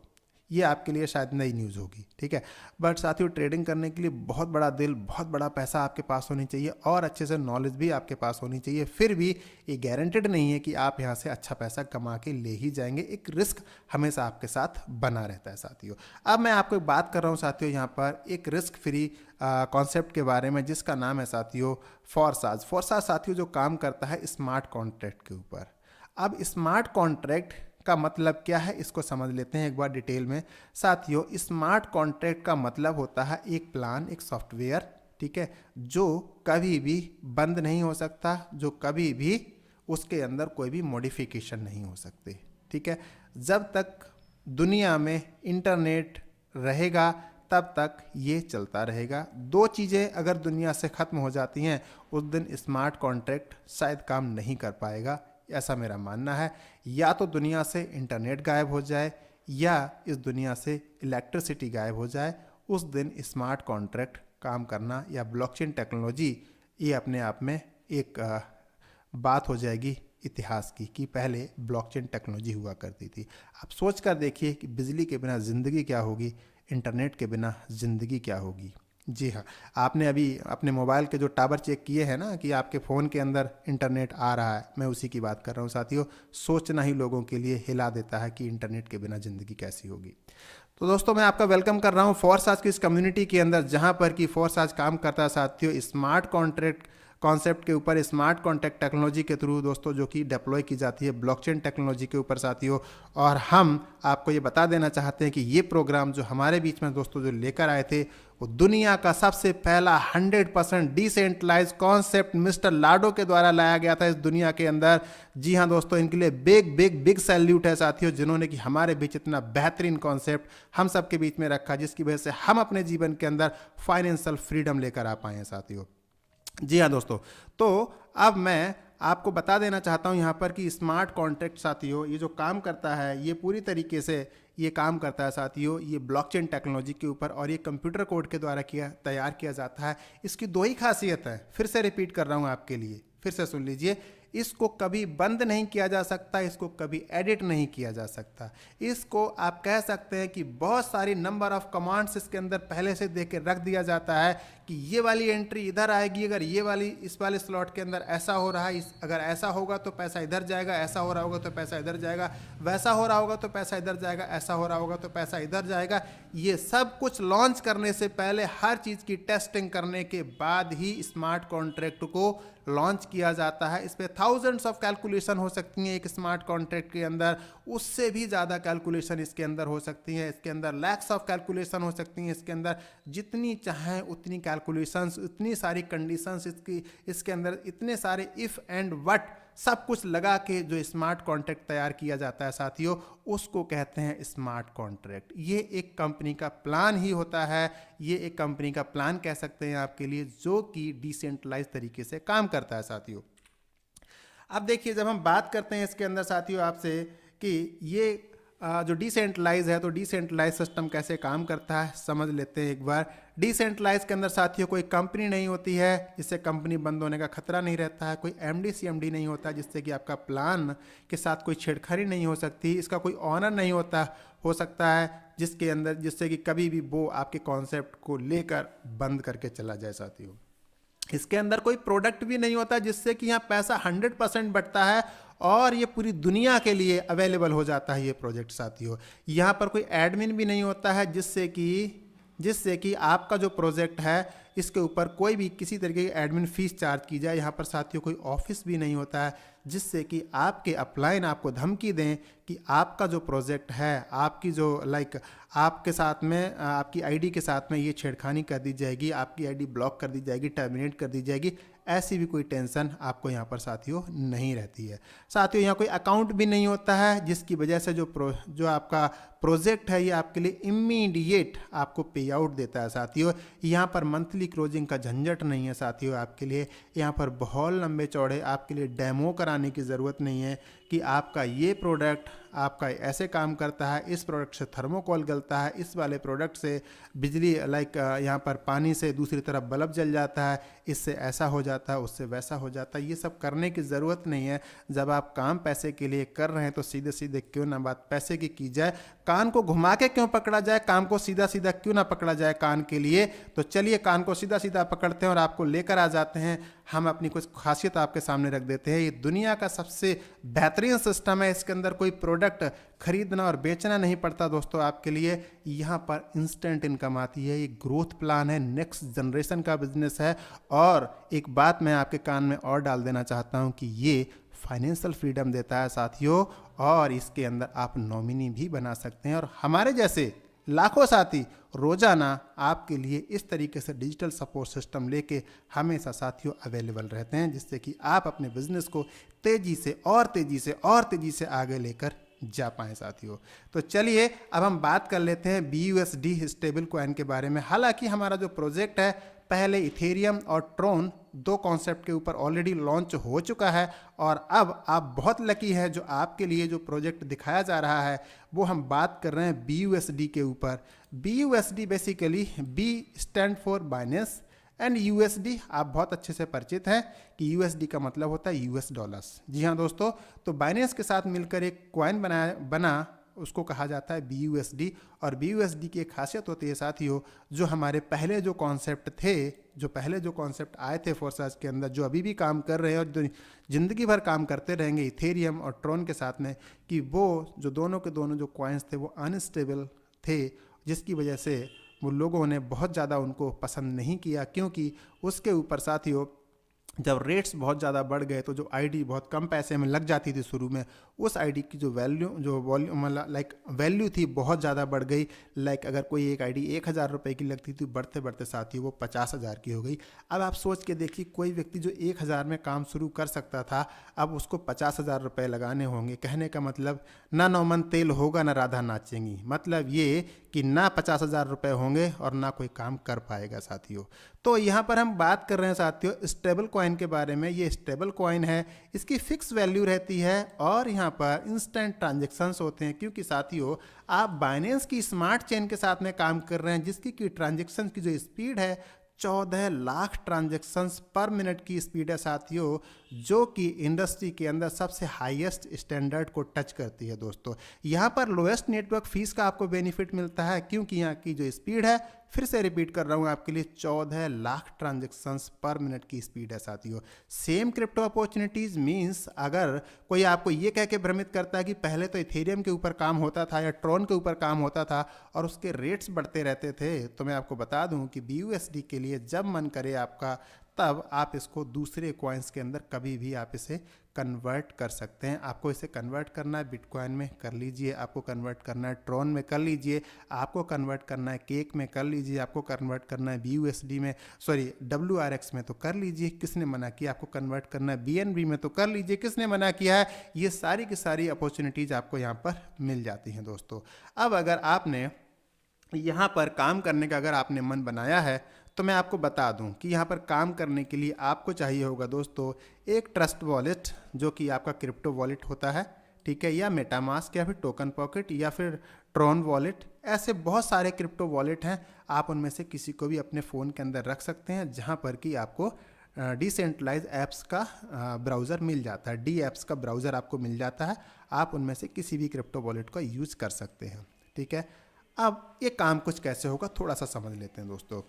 ये आपके लिए शायद नई न्यूज़ होगी, ठीक है। बट साथियों ट्रेडिंग करने के लिए बहुत बड़ा दिल, बहुत बड़ा पैसा आपके पास होनी चाहिए, और अच्छे से नॉलेज भी आपके पास होनी चाहिए। फिर भी ये गारंटेड नहीं है कि आप यहाँ से अच्छा पैसा कमा के ले ही जाएंगे, एक रिस्क हमेशा आपके साथ बना रहता है साथियों। अब मैं आपको एक बात कर रहा हूँ साथियों यहाँ पर एक रिस्क फ्री कॉन्सेप्ट के बारे में, जिसका नाम है साथियों फोरसाज। फोरसाज साथियों जो काम करता है स्मार्ट कॉन्ट्रैक्ट के ऊपर। अब स्मार्ट कॉन्ट्रैक्ट का मतलब क्या है इसको समझ लेते हैं एक बार डिटेल में साथियों। स्मार्ट कॉन्ट्रैक्ट का मतलब होता है एक प्लान, एक सॉफ्टवेयर, ठीक है, जो कभी भी बंद नहीं हो सकता, जो कभी भी उसके अंदर कोई भी मॉडिफिकेशन नहीं हो सकते, ठीक है। जब तक दुनिया में इंटरनेट रहेगा तब तक ये चलता रहेगा। दो चीज़ें अगर दुनिया से ख़त्म हो जाती हैं उस दिन स्मार्ट कॉन्ट्रैक्ट शायद काम नहीं कर पाएगा, ऐसा मेरा मानना है। या तो दुनिया से इंटरनेट गायब हो जाए या इस दुनिया से इलेक्ट्रिसिटी गायब हो जाए, उस दिन स्मार्ट कॉन्ट्रैक्ट काम करना या ब्लॉकचेन टेक्नोलॉजी ये अपने आप में एक बात हो जाएगी इतिहास की कि पहले ब्लॉकचेन टेक्नोलॉजी हुआ करती थी। आप सोच कर देखिए कि बिजली के बिना ज़िंदगी क्या होगी, इंटरनेट के बिना ज़िंदगी क्या होगी। जी हाँ, आपने अभी अपने मोबाइल के जो टावर चेक किए हैं ना कि आपके फ़ोन के अंदर इंटरनेट आ रहा है, मैं उसी की बात कर रहा हूँ साथियों। सोचना ही लोगों के लिए हिला देता है कि इंटरनेट के बिना ज़िंदगी कैसी होगी। तो दोस्तों मैं आपका वेलकम कर रहा हूँ फोरसाज की इस कम्युनिटी के अंदर, जहाँ पर कि फोरसाज काम करता है साथियों स्मार्ट कॉन्ट्रैक्ट कॉन्सेप्ट के ऊपर, स्मार्ट कॉन्ट्रैक्ट टेक्नोलॉजी के थ्रू दोस्तों, जो कि डिप्लॉय की जाती है ब्लॉकचेन टेक्नोलॉजी के ऊपर साथियों। और हम आपको ये बता देना चाहते हैं कि ये प्रोग्राम जो हमारे बीच में दोस्तों जो लेकर आए थे वो दुनिया का सबसे पहला 100% डिसेंट्रलाइज कॉन्सेप्ट मिस्टर लाडो के द्वारा लाया गया था इस दुनिया के अंदर। जी हाँ दोस्तों, इनके लिए बिग बिग बिग सैल्यूट है साथियों, जिन्होंने कि हमारे बीच इतना बेहतरीन कॉन्सेप्ट हम सबके बीच में रखा, जिसकी वजह से हम अपने जीवन के अंदर फाइनेंशियल फ्रीडम लेकर आ पाए हैं साथियों। जी हाँ दोस्तों, तो अब मैं आपको बता देना चाहता हूँ यहाँ पर कि स्मार्ट कॉन्ट्रैक्ट साथियों ये जो काम करता है ये पूरी तरीके से ये काम करता है साथियों, ये ब्लॉकचेन टेक्नोलॉजी के ऊपर, और ये कंप्यूटर कोड के द्वारा तैयार किया जाता है। इसकी दो ही खासियत है, फिर से रिपीट कर रहा हूँ आपके लिए, फिर से सुन लीजिए। इसको कभी बंद नहीं किया जा सकता, इसको कभी एडिट नहीं किया जा सकता। इसको आप कह सकते हैं कि बहुत सारी नंबर ऑफ कमांड्स इसके अंदर पहले से दे के रख दिया जाता है कि ये वाली एंट्री इधर आएगी अगर ये वाली इस वाले स्लॉट के अंदर ऐसा हो रहा है, अगर ऐसा होगा तो पैसा इधर जाएगा, ऐसा हो रहा होगा तो पैसा इधर जाएगा, वैसा हो रहा होगा तो पैसा इधर जाएगा, ऐसा हो रहा होगा तो पैसा इधर जाएगा। ये सब कुछ लॉन्च करने से पहले हर चीज़ की टेस्टिंग करने के बाद ही स्मार्ट कॉन्ट्रैक्ट को लॉन्च किया जाता है। इस पर थाउजेंड्स ऑफ कैलकुलेशन हो सकती हैं एक स्मार्ट कॉन्ट्रैक्ट के अंदर, उससे भी ज़्यादा कैलकुलेशन इसके अंदर हो सकती हैं, इसके अंदर लैक्स ऑफ कैलकुलेशन हो सकती हैं, इसके अंदर जितनी चाहें उतनी कैलकुलेशंस, इतनी सारी कंडीशंस इसके अंदर, इतने सारे इफ़ एंड वट सब कुछ लगा के जो स्मार्ट कॉन्ट्रैक्ट तैयार किया जाता है साथियों, उसको कहते हैं स्मार्ट कॉन्ट्रैक्ट। ये एक कंपनी का प्लान ही होता है, ये एक कंपनी का प्लान कह सकते हैं आपके लिए, जो कि डिसेंट्रलाइज तरीके से काम करता है साथियों। अब देखिए जब हम बात करते हैं इसके अंदर साथियों आपसे कि ये जो डिसेंट्रलाइज है, तो डिसेंट्रलाइज सिस्टम कैसे काम करता है समझ लेते हैं एक बार। डिसेंट्रलाइज के अंदर साथियों कोई कंपनी नहीं होती है जिससे कंपनी बंद होने का खतरा नहीं रहता है, कोई एमडी सीएमडी नहीं होता जिससे कि आपका प्लान के साथ कोई छेड़खानी नहीं हो सकती, इसका कोई ऑनर नहीं होता हो सकता है जिसके अंदर, जिससे कि कभी भी वो आपके कॉन्सेप्ट को लेकर बंद करके चला जाए साथियों। इसके अंदर कोई प्रोडक्ट भी नहीं होता जिससे कि यहाँ पैसा 100% बढ़ता है और ये पूरी दुनिया के लिए अवेलेबल हो जाता है ये प्रोजेक्ट साथियों। यहाँ पर कोई एडमिन भी नहीं होता है जिससे कि जिससे कि आपका जो प्रोजेक्ट है इसके ऊपर कोई भी किसी तरीके की एडमिन फीस चार्ज की जाए। यहाँ पर साथियों कोई ऑफिस भी नहीं होता है, जिससे कि आपके अपलाइन आपको धमकी दें कि आपका जो प्रोजेक्ट है, आपकी जो आपके साथ में आपकी आईडी के साथ में ये छेड़खानी कर दी जाएगी, आपकी आईडी ब्लॉक कर दी जाएगी, टर्मिनेट कर दी जाएगी। ऐसी भी कोई टेंशन आपको यहाँ पर साथियों नहीं रहती है। साथियों यहाँ कोई अकाउंट भी नहीं होता है, जिसकी वजह से जो आपका प्रोजेक्ट है ये आपके लिए इमीडिएट आपको पे आउट देता है। साथियों यहाँ पर मंथली क्लोजिंग का झंझट नहीं है। साथियों आपके लिए यहाँ पर बहुत लंबे चौड़े आपके लिए डेमो कराने की ज़रूरत नहीं है कि आपका ये प्रोडक्ट आपका ऐसे काम करता है, इस प्रोडक्ट से थर्मोकोल गलता है, इस वाले प्रोडक्ट से बिजली यहाँ पर पानी से दूसरी तरफ बल्ब जल जाता है, इससे ऐसा हो जाता है, उससे वैसा हो जाता है। ये सब करने की ज़रूरत नहीं है। जब आप काम पैसे के लिए कर रहे हैं तो सीधे सीधे क्यों ना बात पैसे की जाए, कान को घुमा के क्यों पकड़ा जाए, काम को सीधा सीधा क्यों ना पकड़ा जाए कान के लिए। तो चलिए कान को सीधा सीधा पकड़ते हैं और आपको लेकर आ जाते हैं। हम अपनी कुछ खासियत आपके सामने रख देते हैं। ये दुनिया का सबसे बेहतरीन सिस्टम है, इसके अंदर कोई प्रोडक्ट खरीदना और बेचना नहीं पड़ता दोस्तों आपके लिए। यहाँ पर इंस्टेंट इनकम आती है, ये ग्रोथ प्लान है, नेक्स्ट जनरेशन का बिजनेस है। और एक बात मैं आपके कान में और डाल देना चाहता हूँ कि ये फाइनेंशियल फ्रीडम देता है साथियों, और इसके अंदर आप नॉमिनी भी बना सकते हैं। और हमारे जैसे लाखों साथी रोजाना आपके लिए इस तरीके से डिजिटल सपोर्ट सिस्टम लेके हमेशा साथियों अवेलेबल रहते हैं, जिससे कि आप अपने बिजनेस को तेजी से और तेजी से और तेजी से आगे लेकर जा पाएँ साथियों। तो चलिए अब हम बात कर लेते हैं BUSD स्टेबल कॉइन के बारे में। हालांकि हमारा जो प्रोजेक्ट है पहले इथेरियम और ट्रोन दो कॉन्सेप्ट के ऊपर ऑलरेडी लॉन्च हो चुका है, और अब आप बहुत लकी हैं जो आपके लिए जो प्रोजेक्ट दिखाया जा रहा है वो हम बात कर रहे हैं BUSD के ऊपर। BUSD basically B stand for Binance and USD आप बहुत अच्छे से परिचित हैं कि USD का मतलब होता है US डॉलर्स। जी हाँ दोस्तों, तो बाइनेंस के साथ मिलकर एक कॉइन बना उसको कहा जाता है BUSD। और BUSD की एक खासियत होती है साथियों, जो हमारे पहले जो कॉन्सेप्ट थे, जो पहले जो कॉन्सेप्ट आए थे फोर्साज के अंदर, जो अभी भी काम कर रहे हैं और जो ज़िंदगी भर काम करते रहेंगे इथेरियम और ट्रोन के साथ में, कि वो जो दोनों के दोनों जो कॉइन्स थे वो अनस्टेबल थे, जिसकी वजह से वो लोगों ने बहुत ज़्यादा उनको पसंद नहीं किया। क्योंकि उसके ऊपर साथियों जब रेट्स बहुत ज़्यादा बढ़ गए तो जो आईडी बहुत कम पैसे में लग जाती थी शुरू में, उस आईडी की जो वैल्यू थी बहुत ज़्यादा बढ़ गई। अगर कोई एक आईडी 1000 रुपये की लगती थी, बढ़ते बढ़ते साथियों वो 50,000 की हो गई। अब आप सोच के देखिए, कोई व्यक्ति जो 1000 में काम शुरू कर सकता था, अब उसको 50,000 रुपये लगाने होंगे। कहने का मतलब ना नौमन तेल होगा ना राधा नाचेंगी, मतलब ये कि ना 50,000 रुपये होंगे और ना कोई काम कर पाएगा साथियों। तो यहाँ पर हम बात कर रहे हैं साथियों स्टेबल कॉइन के बारे में। ये स्टेबल कॉइन है, इसकी फिक्स वैल्यू रहती है और यहाँ पर इंस्टेंट ट्रांजेक्शन्स होते हैं। क्योंकि साथियों आप बाइनेंस की स्मार्ट चेन के साथ में काम कर रहे हैं, जिसकी की ट्रांजेक्शन की जो स्पीड है 14 लाख ट्रांजेक्शन्स पर मिनट की स्पीड है साथियों, जो कि इंडस्ट्री के अंदर सबसे हाईएस्ट स्टैंडर्ड को टच करती है दोस्तों। यहाँ पर लोएस्ट नेटवर्क फीस का आपको बेनिफिट मिलता है, क्योंकि यहाँ की जो स्पीड है, फिर से रिपीट कर रहा हूँ आपके लिए, 14 लाख ट्रांजेक्शन्स पर मिनट की स्पीड है साथियों। सेम क्रिप्टो अपॉर्चुनिटीज मीन्स अगर कोई आपको ये कह के भ्रमित करता है कि पहले तो इथेरियम के ऊपर काम होता था या ट्रॉन के ऊपर काम होता था और उसके रेट्स बढ़ते रहते थे, तो मैं आपको बता दूं कि BUSD के लिए जब मन करे आपका, तब आप इसको दूसरे कॉइन्स के अंदर कभी भी आप इसे कन्वर्ट कर सकते हैं। आपको इसे कन्वर्ट करना है बिटकॉइन में, कर लीजिए। आपको कन्वर्ट करना है ट्रॉन में, कर लीजिए। आपको कन्वर्ट करना है केक में, कर लीजिए। आपको कन्वर्ट करना है BUSD में, सॉरी WRX में, तो कर लीजिए। किसने मना किया? आपको कन्वर्ट करना है BNB में, तो कर लीजिए। किसने मना किया है? ये सारी की सारी अपॉर्चुनिटीज़ आपको यहाँ पर मिल जाती हैं दोस्तों। अब अगर आपने यहाँ पर काम करने का अगर आपने मन बनाया है, तो मैं आपको बता दूं कि यहाँ पर काम करने के लिए आपको चाहिए होगा दोस्तों एक ट्रस्ट वॉलेट, जो कि आपका क्रिप्टो वॉलेट होता है, ठीक है, या मेटामास्क या फिर टोकन पॉकेट या फिर ट्रॉन वॉलेट। ऐसे बहुत सारे क्रिप्टो वॉलेट हैं, आप उनमें से किसी को भी अपने फ़ोन के अंदर रख सकते हैं, जहाँ पर कि आपको डिसेंट्रलाइज ऐप्स का ब्राउज़र मिल जाता है, डी ऐप्स का ब्राउज़र आपको मिल जाता है। आप उनमें से किसी भी क्रिप्टो वॉलेट का यूज़ कर सकते हैं, ठीक है। अब ये काम कुछ कैसे होगा थोड़ा सा समझ लेते हैं दोस्तों।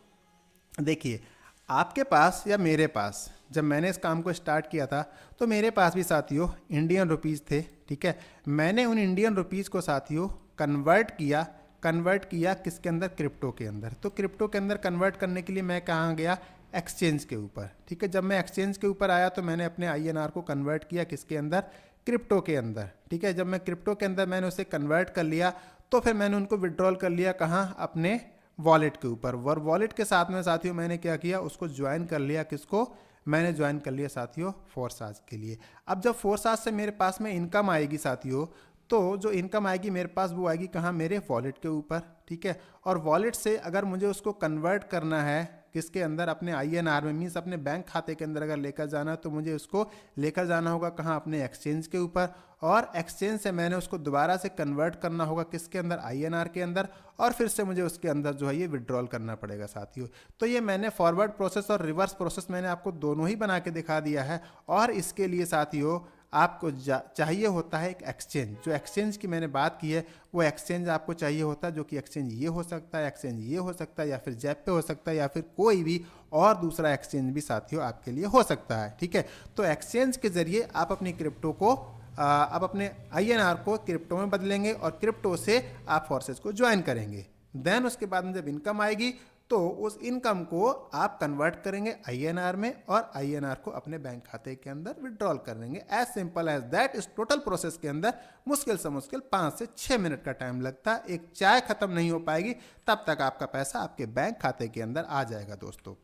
देखिए, आपके पास या मेरे पास, जब मैंने इस काम को स्टार्ट किया था तो मेरे पास भी साथियों इंडियन रुपीज़ थे, ठीक है। मैंने उन इंडियन रुपीज़ को साथियों कन्वर्ट किया कन्वर्ट किया किसके अंदर, क्रिप्टो के अंदर। तो क्रिप्टो के अंदर कन्वर्ट करने के लिए मैं कहाँ गया, एक्सचेंज के ऊपर। ठीक है, जब मैं एक्सचेंज के ऊपर आया तो मैंने अपने INR को कन्वर्ट किया किसके अंदर, क्रिप्टो के अंदर। ठीक है, जब मैं क्रिप्टो के अंदर मैंने उसे कन्वर्ट कर लिया तो फिर मैंने उनको विड्रॉल कर लिया कहाँ, अपने वॉलेट के ऊपर। और वॉलेट के साथ में साथियों मैंने क्या किया, उसको ज्वाइन कर लिया, किसको, मैंने ज्वाइन कर लिया साथियों फोर्साज के लिए। अब जब फोर्साज से मेरे पास में इनकम आएगी साथियों, तो जो इनकम आएगी मेरे पास वो आएगी कहाँ, मेरे वॉलेट के ऊपर। ठीक है, और वॉलेट से अगर मुझे उसको कन्वर्ट करना है किसके अंदर, अपने INR में, मीन्स अपने बैंक खाते के अंदर अगर लेकर जाना है तो मुझे उसको लेकर जाना होगा कहाँ, अपने एक्सचेंज के ऊपर। और एक्सचेंज से मैंने उसको दोबारा से कन्वर्ट करना होगा किसके अंदर, INR के अंदर, और फिर से मुझे उसके अंदर जो है ये विड्रॉल करना पड़ेगा साथियों। तो ये मैंने फॉरवर्ड प्रोसेस और रिवर्स प्रोसेस मैंने आपको दोनों ही बना के दिखा दिया है। और इसके लिए साथियों आपको चाहिए होता है एक एक्सचेंज। जो एक्सचेंज की मैंने बात की है वो एक्सचेंज आपको चाहिए होता है, जो कि एक्सचेंज ये हो सकता है, एक्सचेंज ये हो सकता है, या फिर जेप पे हो सकता है, या फिर कोई भी और दूसरा एक्सचेंज भी साथियों आपके लिए हो सकता है। ठीक है, तो एक्सचेंज के जरिए आप अपनी क्रिप्टो को आप अपने INR को क्रिप्टो में बदलेंगे और क्रिप्टो से आप फोर्सेज को ज्वाइन करेंगे। देन उसके बाद में जब इनकम आएगी तो उस इनकम को आप कन्वर्ट करेंगे INR में और INR को अपने बैंक खाते के अंदर विड्रॉल करेंगे। As simple as that. इस टोटल प्रोसेस के अंदर मुश्किल से मुश्किल 5 से 6 मिनट का टाइम लगता है। एक चाय खत्म नहीं हो पाएगी तब तक आपका पैसा आपके बैंक खाते के अंदर आ जाएगा दोस्तों।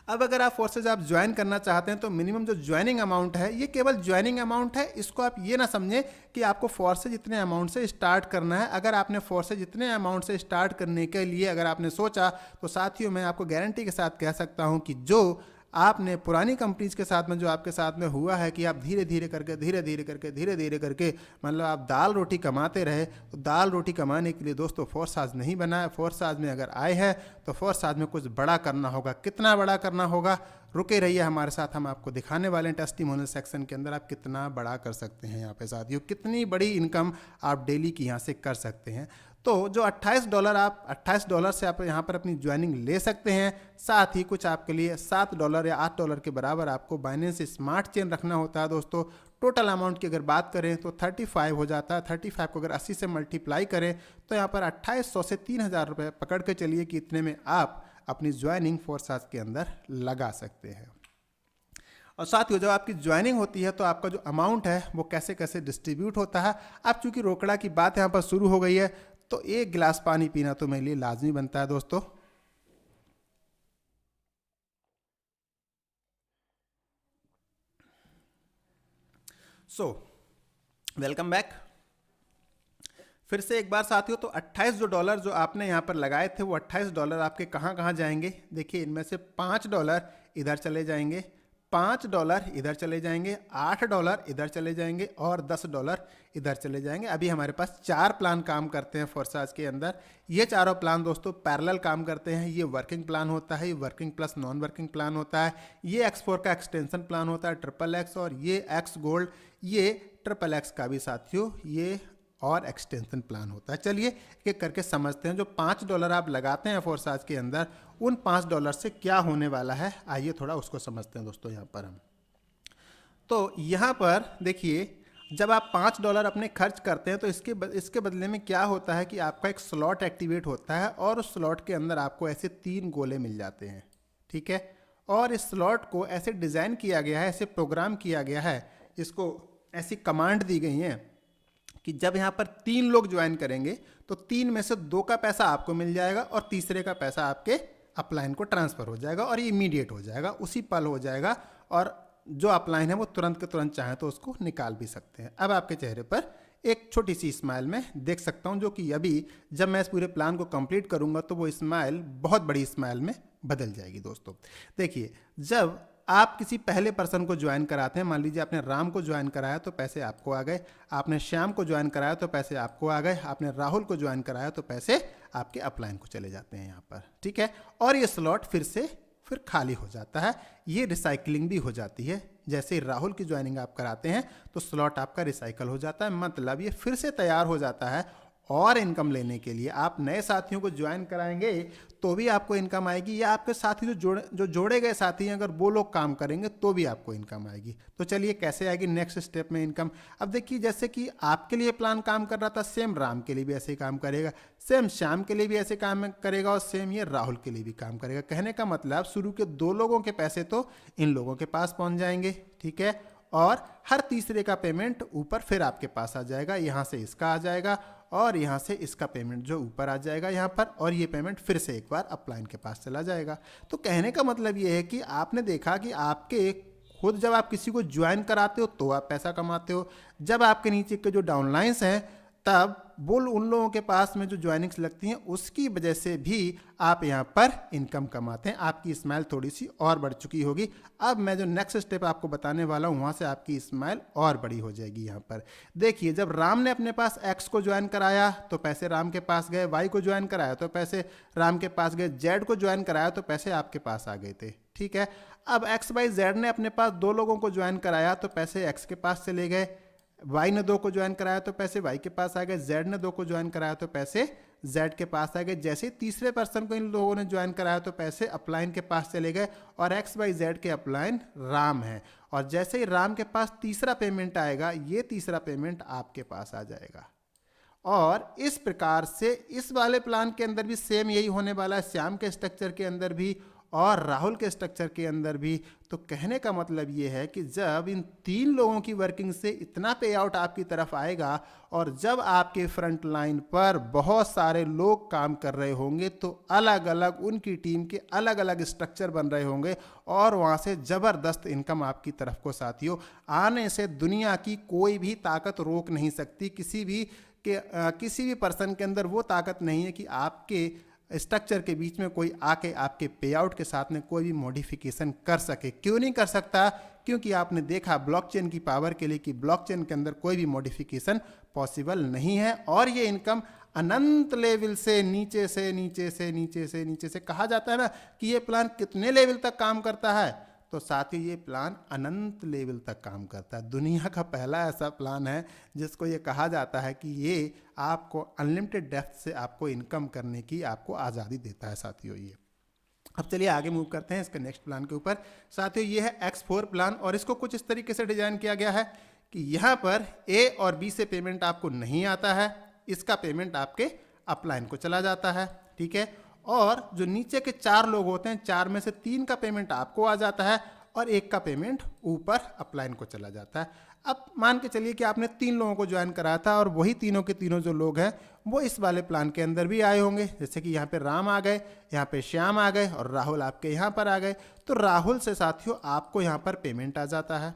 अब अगर आप फोर्सेज आप ज्वाइन करना चाहते हैं तो मिनिमम जो ज्वाइनिंग अमाउंट है ये केवल ज्वाइनिंग अमाउंट है। इसको आप ये ना समझें कि आपको फोर्सेज इतने अमाउंट से स्टार्ट करना है। अगर आपने फोर्सेज इतने अमाउंट से स्टार्ट करने के लिए अगर आपने सोचा तो साथियों मैं आपको गारंटी के साथ कह सकता हूं कि जो आपने पुरानी कंपनीज के साथ में जो आपके साथ में हुआ है कि आप धीरे धीरे करके मतलब आप दाल रोटी कमाते रहे, तो दाल रोटी कमाने के लिए दोस्तों फोर्साज नहीं बना है। फोर्साज में अगर आए हैं तो फोर्साज में कुछ बड़ा करना होगा। कितना बड़ा करना होगा, रुके रहिए हमारे साथ, हम आपको दिखाने वाले हैं टेस्टिमोनियल सेक्शन के अंदर आप कितना बड़ा कर सकते हैं। यहाँ पे साथियों कितनी बड़ी इनकम आप डेली की यहाँ से कर सकते हैं। तो जो $28 से आप यहाँ पर अपनी ज्वाइनिंग ले सकते हैं। साथ ही कुछ आपके लिए $7 या $8 के बराबर आपको बाइनेंस स्मार्ट चेन रखना होता है दोस्तों। टोटल अमाउंट की अगर बात करें तो 35 हो जाता है। 35 को अगर 80 से मल्टीप्लाई करें तो यहाँ पर 2800 से 3000 रुपये पकड़ के चलिए कि इतने में आप अपनी ज्वाइनिंग फोर्साज के अंदर लगा सकते हैं। और साथियों जब आपकी ज्वाइनिंग होती है तो आपका जो अमाउंट है वो कैसे कैसे डिस्ट्रीब्यूट होता है। अब चूंकि रोकड़ा की बात यहाँ पर शुरू हो गई है तो एक गिलास पानी पीना तो मेरे लिए लाजमी बनता है दोस्तों। वेलकम बैक फिर से एक बार साथियों। तो 28 जो डॉलर जो आपने यहाँ पर लगाए थे वो $28 आपके कहाँ कहाँ जाएंगे, देखिए इनमें से $5 इधर चले जाएंगे, $5 इधर चले जाएंगे, $8 इधर चले जाएंगे और $10 इधर चले जाएंगे। अभी हमारे पास 4 प्लान काम करते हैं फोर्साज के अंदर। ये चारों प्लान दोस्तों पैरेलल काम करते हैं। ये वर्किंग प्लान होता है, ये working plus non working plan होता है, ये X4 का एक्सटेंशन प्लान होता है XXX, और ये X गोल्ड, ये XXX का भी साथियों ये और एक्सटेंशन प्लान होता है। चलिए एक एक करके समझते हैं। जो $5 आप लगाते हैं फोर्साज के अंदर उन $5 से क्या होने वाला है, आइए थोड़ा उसको समझते हैं दोस्तों। यहाँ पर हम तो यहाँ पर देखिए जब आप $5 अपने खर्च करते हैं तो इसके बदले में क्या होता है कि आपका एक स्लॉट एक्टिवेट होता है और उस स्लॉट के अंदर आपको ऐसे 3 गोले मिल जाते हैं। ठीक है, और इस स्लॉट को ऐसे डिज़ाइन किया गया है, ऐसे प्रोग्राम किया गया है, इसको ऐसी कमांड दी गई हैं कि जब यहाँ पर 3 लोग ज्वाइन करेंगे तो 3 में से 2 का पैसा आपको मिल जाएगा और तीसरे का पैसा आपके अपलाइन को ट्रांसफ़र हो जाएगा और ये इमीडिएट हो जाएगा, उसी पल हो जाएगा। और जो अपलाइन है वो तुरंत के तुरंत चाहे तो उसको निकाल भी सकते हैं। अब आपके चेहरे पर एक छोटी सी स्माइल मैं देख सकता हूँ, जो कि अभी जब मैं इस पूरे प्लान को कंप्लीट करूँगा तो वो स्माइल बहुत बड़ी स्माइल में बदल जाएगी दोस्तों। देखिए जब आप किसी पहले पर्सन को ज्वाइन कराते हैं, मान लीजिए आपने राम को ज्वाइन कराया तो पैसे आपको आ गए, आपने श्याम को ज्वाइन कराया तो पैसे आपको आ गए, आपने राहुल को ज्वाइन कराया तो पैसे आपके अपलाइन को चले जाते हैं यहाँ पर। ठीक है, और ये स्लॉट फिर खाली हो जाता है, ये रिसाइकलिंग भी हो जाती है। जैसे ही राहुल की ज्वाइनिंग आप कराते हैं तो स्लॉट आपका रिसाइकल हो जाता है, मतलब ये फिर से तैयार हो जाता है और इनकम लेने के लिए आप नए साथियों को ज्वाइन कराएंगे तो भी आपको इनकम आएगी, या आपके साथी जो जोड़े गए साथी हैं अगर वो लोग काम करेंगे तो भी आपको इनकम आएगी। तो चलिए कैसे आएगी नेक्स्ट स्टेप में इनकम। अब देखिए जैसे कि आपके लिए प्लान काम कर रहा था, सेम राम के लिए भी ऐसे ही काम करेगा, सेम श्याम के लिए भी ऐसे काम करेगा, और सेम ये राहुल के लिए भी काम करेगा। कहने का मतलब शुरू के 2 लोगों के पैसे तो इन लोगों के पास पहुंच जाएंगे, ठीक है, और हर तीसरे का पेमेंट ऊपर फिर आपके पास आ जाएगा। यहाँ से इसका आ जाएगा और यहाँ से इसका पेमेंट जो ऊपर आ जाएगा यहाँ पर, और ये पेमेंट फिर से एक बार अपलाइन के पास चला जाएगा। तो कहने का मतलब ये है कि आपने देखा कि आपके खुद जब आप किसी को ज्वाइन कराते हो तो आप पैसा कमाते हो, जब आपके नीचे के जो डाउनलाइंस हैं तब वो उन लोगों के पास में जो ज्वाइनिंग्स लगती हैं उसकी वजह से भी आप यहाँ पर इनकम कमाते हैं। आपकी स्माइल थोड़ी सी और बढ़ चुकी होगी। अब मैं जो नेक्स्ट स्टेप आपको बताने वाला हूँ वहाँ से आपकी स्माइल और बड़ी हो जाएगी। यहाँ पर देखिए जब राम ने अपने पास एक्स को ज्वाइन कराया तो पैसे राम के पास गए, वाई को ज्वाइन कराया तो पैसे राम के पास गए, जेड को ज्वाइन कराया तो पैसे आपके पास आ गए थे, ठीक है। अब एक्स बाई जेड ने अपने पास 2 लोगों को ज्वाइन कराया तो पैसे एक्स के पास चले गए, वाई ने 2 को ज्वाइन कराया तो पैसे वाई के पास आ गए, जेड ने 2 को ज्वाइन कराया तो पैसे जेड के पास आ गए। जैसे ही तीसरे पर्सन को इन लोगों ने ज्वाइन कराया तो पैसे अपलाइन के पास चले गए, और एक्स बाई जेड के अपलाइन राम है, और जैसे ही राम के पास तीसरा पेमेंट आएगा ये तीसरा पेमेंट आपके पास आ जाएगा। और इस प्रकार से इस वाले प्लान के अंदर भी सेम यही होने वाला है, श्याम के स्ट्रक्चर के अंदर भी और राहुल के स्ट्रक्चर के अंदर भी। तो कहने का मतलब ये है कि जब इन 3 लोगों की वर्किंग से इतना पे आउट आपकी तरफ आएगा और जब आपके फ्रंट लाइन पर बहुत सारे लोग काम कर रहे होंगे तो अलग अलग उनकी टीम के अलग अलग स्ट्रक्चर बन रहे होंगे, और वहाँ से ज़बरदस्त इनकम आपकी तरफ को साथियों आने से दुनिया की कोई भी ताकत रोक नहीं सकती। किसी भी पर्सन के अंदर वो ताकत नहीं है कि आपके स्ट्रक्चर के बीच में कोई आके आपके पे आउट के साथ में कोई भी मॉडिफिकेशन कर सके। क्यों नहीं कर सकता? क्योंकि आपने देखा ब्लॉकचेन की पावर के लिए कि ब्लॉकचेन के अंदर कोई भी मॉडिफिकेशन पॉसिबल नहीं है, और ये इनकम अनंत लेवल से नीचे से नीचे से नीचे से नीचे से कहा जाता है ना कि ये प्लान कितने लेवल तक काम करता है, तो साथ ही ये प्लान अनंत लेवल तक काम करता है। दुनिया का पहला ऐसा प्लान है जिसको ये कहा जाता है कि ये आपको अनलिमिटेड डेप्थ से आपको इनकम करने की आपको आज़ादी देता है साथियों। ये अब चलिए आगे मूव करते हैं इसके नेक्स्ट प्लान के ऊपर। साथियों ये है X4 प्लान, और इसको कुछ इस तरीके से डिजाइन किया गया है कि यहाँ पर A और B से पेमेंट आपको नहीं आता है, इसका पेमेंट आपके अपलाइन को चला जाता है, ठीक है। और जो नीचे के 4 लोग होते हैं, 4 में से 3 का पेमेंट आपको आ जाता है और 1 का पेमेंट ऊपर अपलाइन को चला जाता है। अब मान के चलिए कि आपने 3 लोगों को ज्वाइन कराया था और वही तीनों के तीनों जो लोग हैं वो इस वाले प्लान के अंदर भी आए होंगे। जैसे कि यहाँ पे राम आ गए, यहाँ पे श्याम आ गए और राहुल आपके यहाँ पर आ गए। तो राहुल से साथियों आपको यहाँ पर पेमेंट आ जाता है।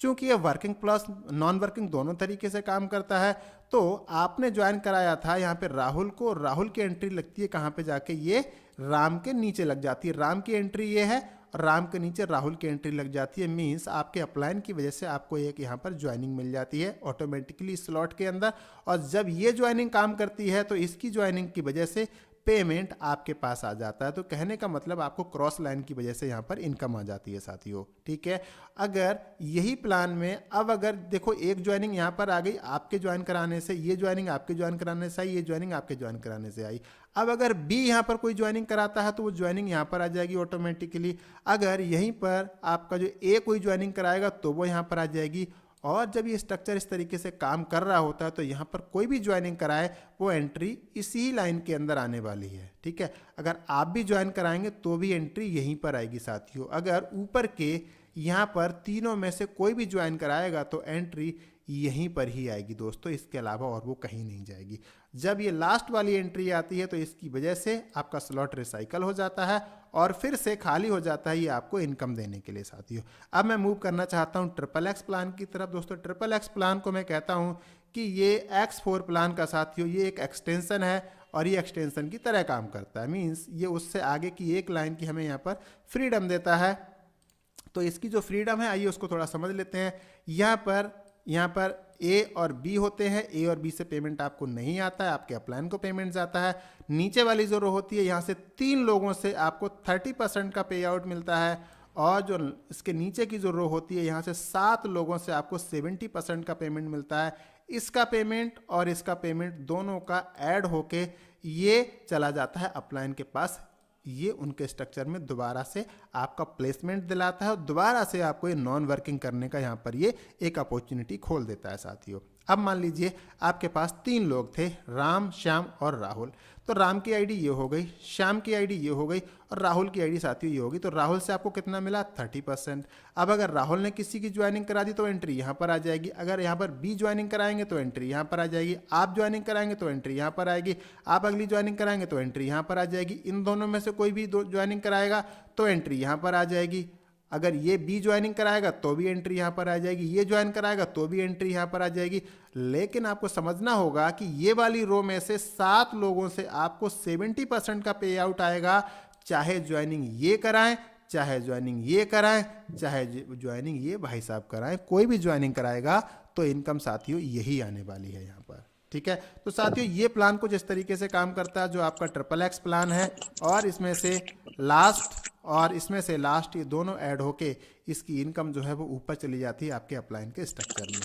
चूंकि ये वर्किंग प्लस नॉन वर्किंग दोनों तरीके से काम करता है, तो आपने ज्वाइन कराया था यहाँ पे राहुल को, राहुल की एंट्री लगती है कहाँ पे जाके, ये राम के नीचे लग जाती है। राम की एंट्री ये है और राम के नीचे राहुल की एंट्री लग जाती है। मीन्स आपके अपलाइन की वजह से आपको एक यहाँ पर ज्वाइनिंग मिल जाती है ऑटोमेटिकली स्लॉट के अंदर, और जब ये ज्वाइनिंग काम करती है तो इसकी ज्वाइनिंग की वजह से पेमेंट आपके पास आ जाता है। तो कहने का मतलब आपको क्रॉस लाइन की वजह से यहाँ पर इनकम आ जाती है साथियों, ठीक है। अगर यही प्लान में अब अगर देखो एक ज्वाइनिंग यहाँ पर आ गई आपके ज्वाइन कराने से, ये ज्वाइनिंग आपके ज्वाइन कराने से आई, ये ज्वाइनिंग आपके ज्वाइन कराने से आई। अब अगर बी यहाँ पर कोई ज्वाइनिंग कराता है तो वो ज्वाइनिंग यहाँ पर आ जाएगी ऑटोमेटिकली। अगर यहीं पर आपका जो ए कोई ज्वाइनिंग कराएगा तो वो यहाँ पर आ जाएगी। और जब ये स्ट्रक्चर इस तरीके से काम कर रहा होता है तो यहाँ पर कोई भी ज्वाइनिंग कराए वो एंट्री इसी लाइन के अंदर आने वाली है, ठीक है। अगर आप भी ज्वाइन कराएंगे तो भी एंट्री यहीं पर आएगी साथियों। अगर ऊपर के यहाँ पर तीनों में से कोई भी ज्वाइन कराएगा तो एंट्री यहीं पर ही आएगी दोस्तों, इसके अलावा और वो कहीं नहीं जाएगी। जब ये लास्ट वाली एंट्री आती है तो इसकी वजह से आपका स्लॉट रिसाइकल हो जाता है और फिर से खाली हो जाता है ये आपको इनकम देने के लिए साथियों। अब मैं मूव करना चाहता हूँ XXX प्लान की तरफ। दोस्तों XXX प्लान को मैं कहता हूँ कि ये X4 प्लान का साथियों ये एक एक्सटेंशन है और ये एक्सटेंशन की तरह काम करता है। मीन्स ये उससे आगे की एक लाइन की हमें यहाँ पर फ्रीडम देता है। तो इसकी जो फ्रीडम है आइए उसको थोड़ा समझ लेते हैं। यहाँ पर ए और बी होते हैं, ए और बी से पेमेंट आपको नहीं आता है, आपके अपलाइन को पेमेंट जाता है। नीचे वाली जो रो होती है यहाँ से 3 लोगों से आपको 30% का पे आउट मिलता है, और जो इसके नीचे की जो रो होती है यहाँ से 7 लोगों से आपको 70% का पेमेंट मिलता है। इसका पेमेंट और इसका पेमेंट दोनों का ऐड होके ये चला जाता है अपलाइन के पास। ये उनके स्ट्रक्चर में दोबारा से आपका प्लेसमेंट दिलाता है और दोबारा से आपको ये नॉन वर्किंग करने का यहाँ पर ये एक अपॉर्चुनिटी खोल देता है साथियों। अब मान लीजिए आपके पास 3 लोग थे, राम, श्याम और राहुल। तो राम की आईडी ये हो गई, श्याम की आईडी ये हो गई और राहुल की आईडी साथियों ये होगी। तो राहुल से आपको कितना मिला? 30%। अब अगर राहुल ने किसी की ज्वाइनिंग करा दी तो एंट्री यहाँ पर आ जाएगी। अगर यहाँ पर बी ज्वाइनिंग कराएंगे तो एंट्री यहाँ पर आ जाएगी। आप ज्वाइनिंग कराएंगे तो एंट्री यहाँ पर आएगी। आप अगली ज्वाइनिंग कराएंगे तो एंट्री यहाँ पर आ जाएगी। इन दोनों में से कोई भी ज्वाइनिंग कराएगा तो एंट्री यहाँ पर आ जाएगी। अगर ये बी ज्वाइनिंग कराएगा तो भी एंट्री यहाँ पर आ जाएगी। ये ज्वाइन कराएगा तो भी एंट्री यहाँ पर आ जाएगी। लेकिन आपको समझना होगा कि ये वाली रो में से 7 लोगों से आपको 70% का पे आउट आएगा, चाहे ज्वाइनिंग ये कराएं, चाहे ज्वाइनिंग ये कराएं, चाहे ज्वाइनिंग ये भाई साहब कराएं। कोई भी ज्वाइनिंग कराएगा तो इनकम साथियों यही आने वाली है यहाँ पर। ठीक है, तो साथियों ये प्लान कुछ इस तरीके से काम करता है जो आपका XXX प्लान है, और इसमें से लास्ट और इसमें से लास्ट ये दोनों ऐड होके इसकी इनकम जो है वो ऊपर चली जाती है आपके अपलाइन के स्ट्रक्चर में।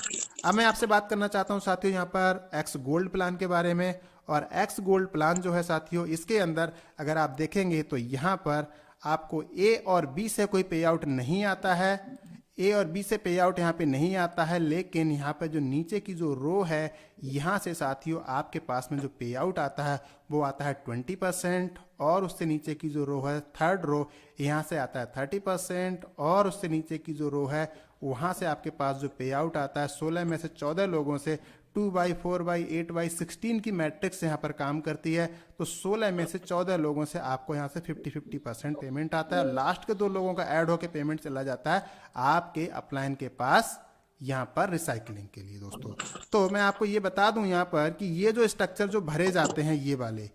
अब मैं आपसे बात करना चाहता हूँ साथियों यहाँ पर एक्स गोल्ड प्लान के बारे में। और एक्स गोल्ड प्लान जो है साथियों, इसके अंदर अगर आप देखेंगे तो यहाँ पर आपको ए और बी से कोई पे आउट नहीं आता है। ए और बी से पे आउट यहाँ पे नहीं आता है, लेकिन यहाँ पे जो नीचे की जो रो है यहाँ से साथियों आपके पास में जो पे आउट आता है वो आता है 20%, और उससे नीचे की जो रो है थर्ड रो यहाँ से आता है 30%, और उससे नीचे की जो रो है वहाँ से आपके पास जो पे आउट आता है 16 में से 14 लोगों से 2/4/8/16 की मैट्रिक्स यहाँ पर काम करती है। तो 16 में से 14 लोगों से आपको यहाँ से 50-50% पेमेंट आता है। लास्ट के 2 लोगों का ऐड होकर पेमेंट चला जाता है आपके अपलाइन के पास यहाँ पर रिसाइकलिंग के लिए दोस्तों। तो मैं आपको ये बता दूं यहाँ पर कि ये जो स्ट्रक्चर जो भरे जाते हैं ये वाले,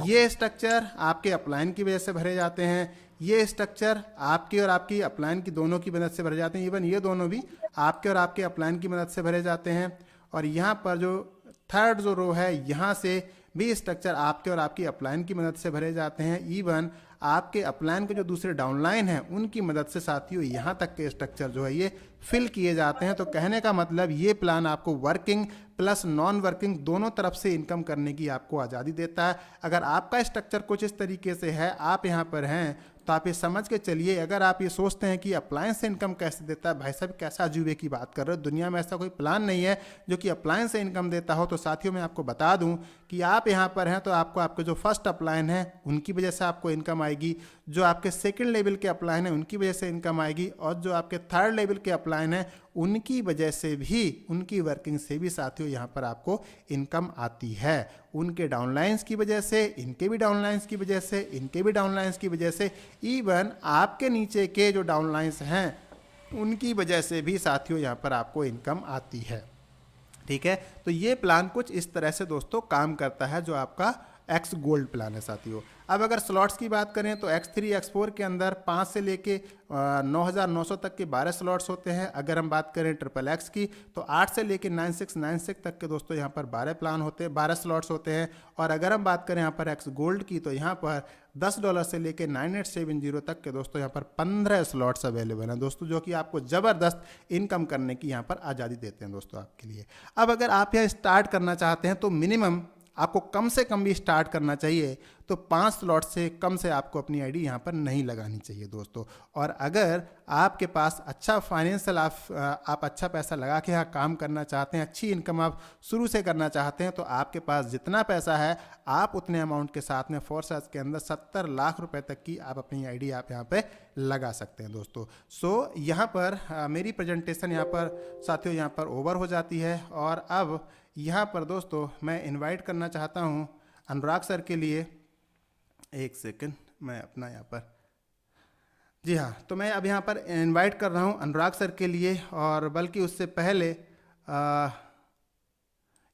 ये स्ट्रक्चर आपके अपलाइन की वजह से भरे जाते हैं। ये स्ट्रक्चर आपके और आपकी अपलाइन की दोनों की मदद से भरे जाते हैं। इवन ये दोनों भी आपके और आपके अपलाइन की मदद से भरे जाते हैं। और यहाँ पर जो थर्ड जो रो है यहाँ से भी स्ट्रक्चर आपके और आपकी अपलाइन की मदद से भरे जाते हैं। इवन आपके अपलाइन के जो दूसरे डाउनलाइन हैं उनकी मदद से साथियों यहाँ तक के स्ट्रक्चर जो है ये फिल किए जाते हैं। तो कहने का मतलब ये प्लान आपको वर्किंग प्लस नॉन वर्किंग दोनों तरफ से इनकम करने की आपको आज़ादी देता है। अगर आपका स्ट्रक्चर कुछ इस तरीके से है, आप यहाँ पर हैं, तो आप ये समझ के चलिए, अगर आप ये सोचते हैं कि अप्लायंस से इनकम कैसे देता है, भाई साहब कैसा अजूबे की बात कर रहे हो, दुनिया में ऐसा कोई प्लान नहीं है जो कि अप्लायंस से इनकम देता हो। तो साथियों मैं आपको बता दूं कि आप यहाँ पर हैं तो आपको आपके जो फर्स्ट अप्लायन है उनकी वजह से आपको इनकम आएगी, जो आपके सेकंड लेवल के अप्लायन है उनकी वजह से इनकम आएगी, और जो आपके थर्ड लेवल के अप्लायन है उनकी वजह से भी, उनकी वर्किंग से भी साथियों यहाँ पर आपको इनकम आती है। उनके डाउनलाइंस की वजह से, इनके भी डाउनलाइंस की वजह से, इनके भी डाउनलाइंस की वजह से, इवन आपके नीचे के जो डाउनलाइंस हैं उनकी वजह से भी साथियों यहाँ पर आपको इनकम आती है। ठीक है, तो ये प्लान कुछ इस तरह से दोस्तों काम करता है जो आपका एक्स गोल्ड प्लान है साथियों। अब अगर स्लॉट्स की बात करें तो X3 X4 के अंदर 5 से लेके 9,900 तक के 12 स्लॉट्स होते हैं। अगर हम बात करें XXX की तो 8 से लेके 9696 तक के दोस्तों यहाँ पर 12 प्लान होते हैं, 12 स्लॉट्स होते हैं। और अगर हम बात करें यहाँ पर एक्स गोल्ड की तो यहाँ पर $10 से लेके 9870 तक के दोस्तों यहाँ पर 15 स्लॉट्स अवेलेबल हैं दोस्तों, जो कि आपको ज़बरदस्त इनकम करने की यहाँ पर आज़ादी देते हैं दोस्तों आपके लिए। अब अगर आप यहाँ स्टार्ट करना चाहते हैं तो मिनिमम आपको कम से कम भी स्टार्ट करना चाहिए, तो 5 स्लॉट से कम से आपको अपनी आईडी यहाँ पर नहीं लगानी चाहिए दोस्तों। और अगर आपके पास अच्छा फाइनेंशियल आप अच्छा पैसा लगा के यहाँ काम करना चाहते हैं, अच्छी इनकम आप शुरू से करना चाहते हैं, तो आपके पास जितना पैसा है आप उतने अमाउंट के साथ में फोर्सेस के अंदर 70 लाख रुपए तक की आप अपनी आईडी आप यहाँ पे लगा सकते हैं दोस्तों। सो यहाँ पर मेरी प्रेजेंटेशन यहाँ पर साथियों यहाँ पर ओवर हो जाती है। और अब यहाँ पर दोस्तों मैं इनवाइट करना चाहता हूँ अनुराग सर के लिए। एक सेकंड, मैं अपना यहाँ पर, जी हाँ, तो मैं अब यहाँ पर इनवाइट कर रहा हूँ अनुराग सर के लिए। और बल्कि उससे पहले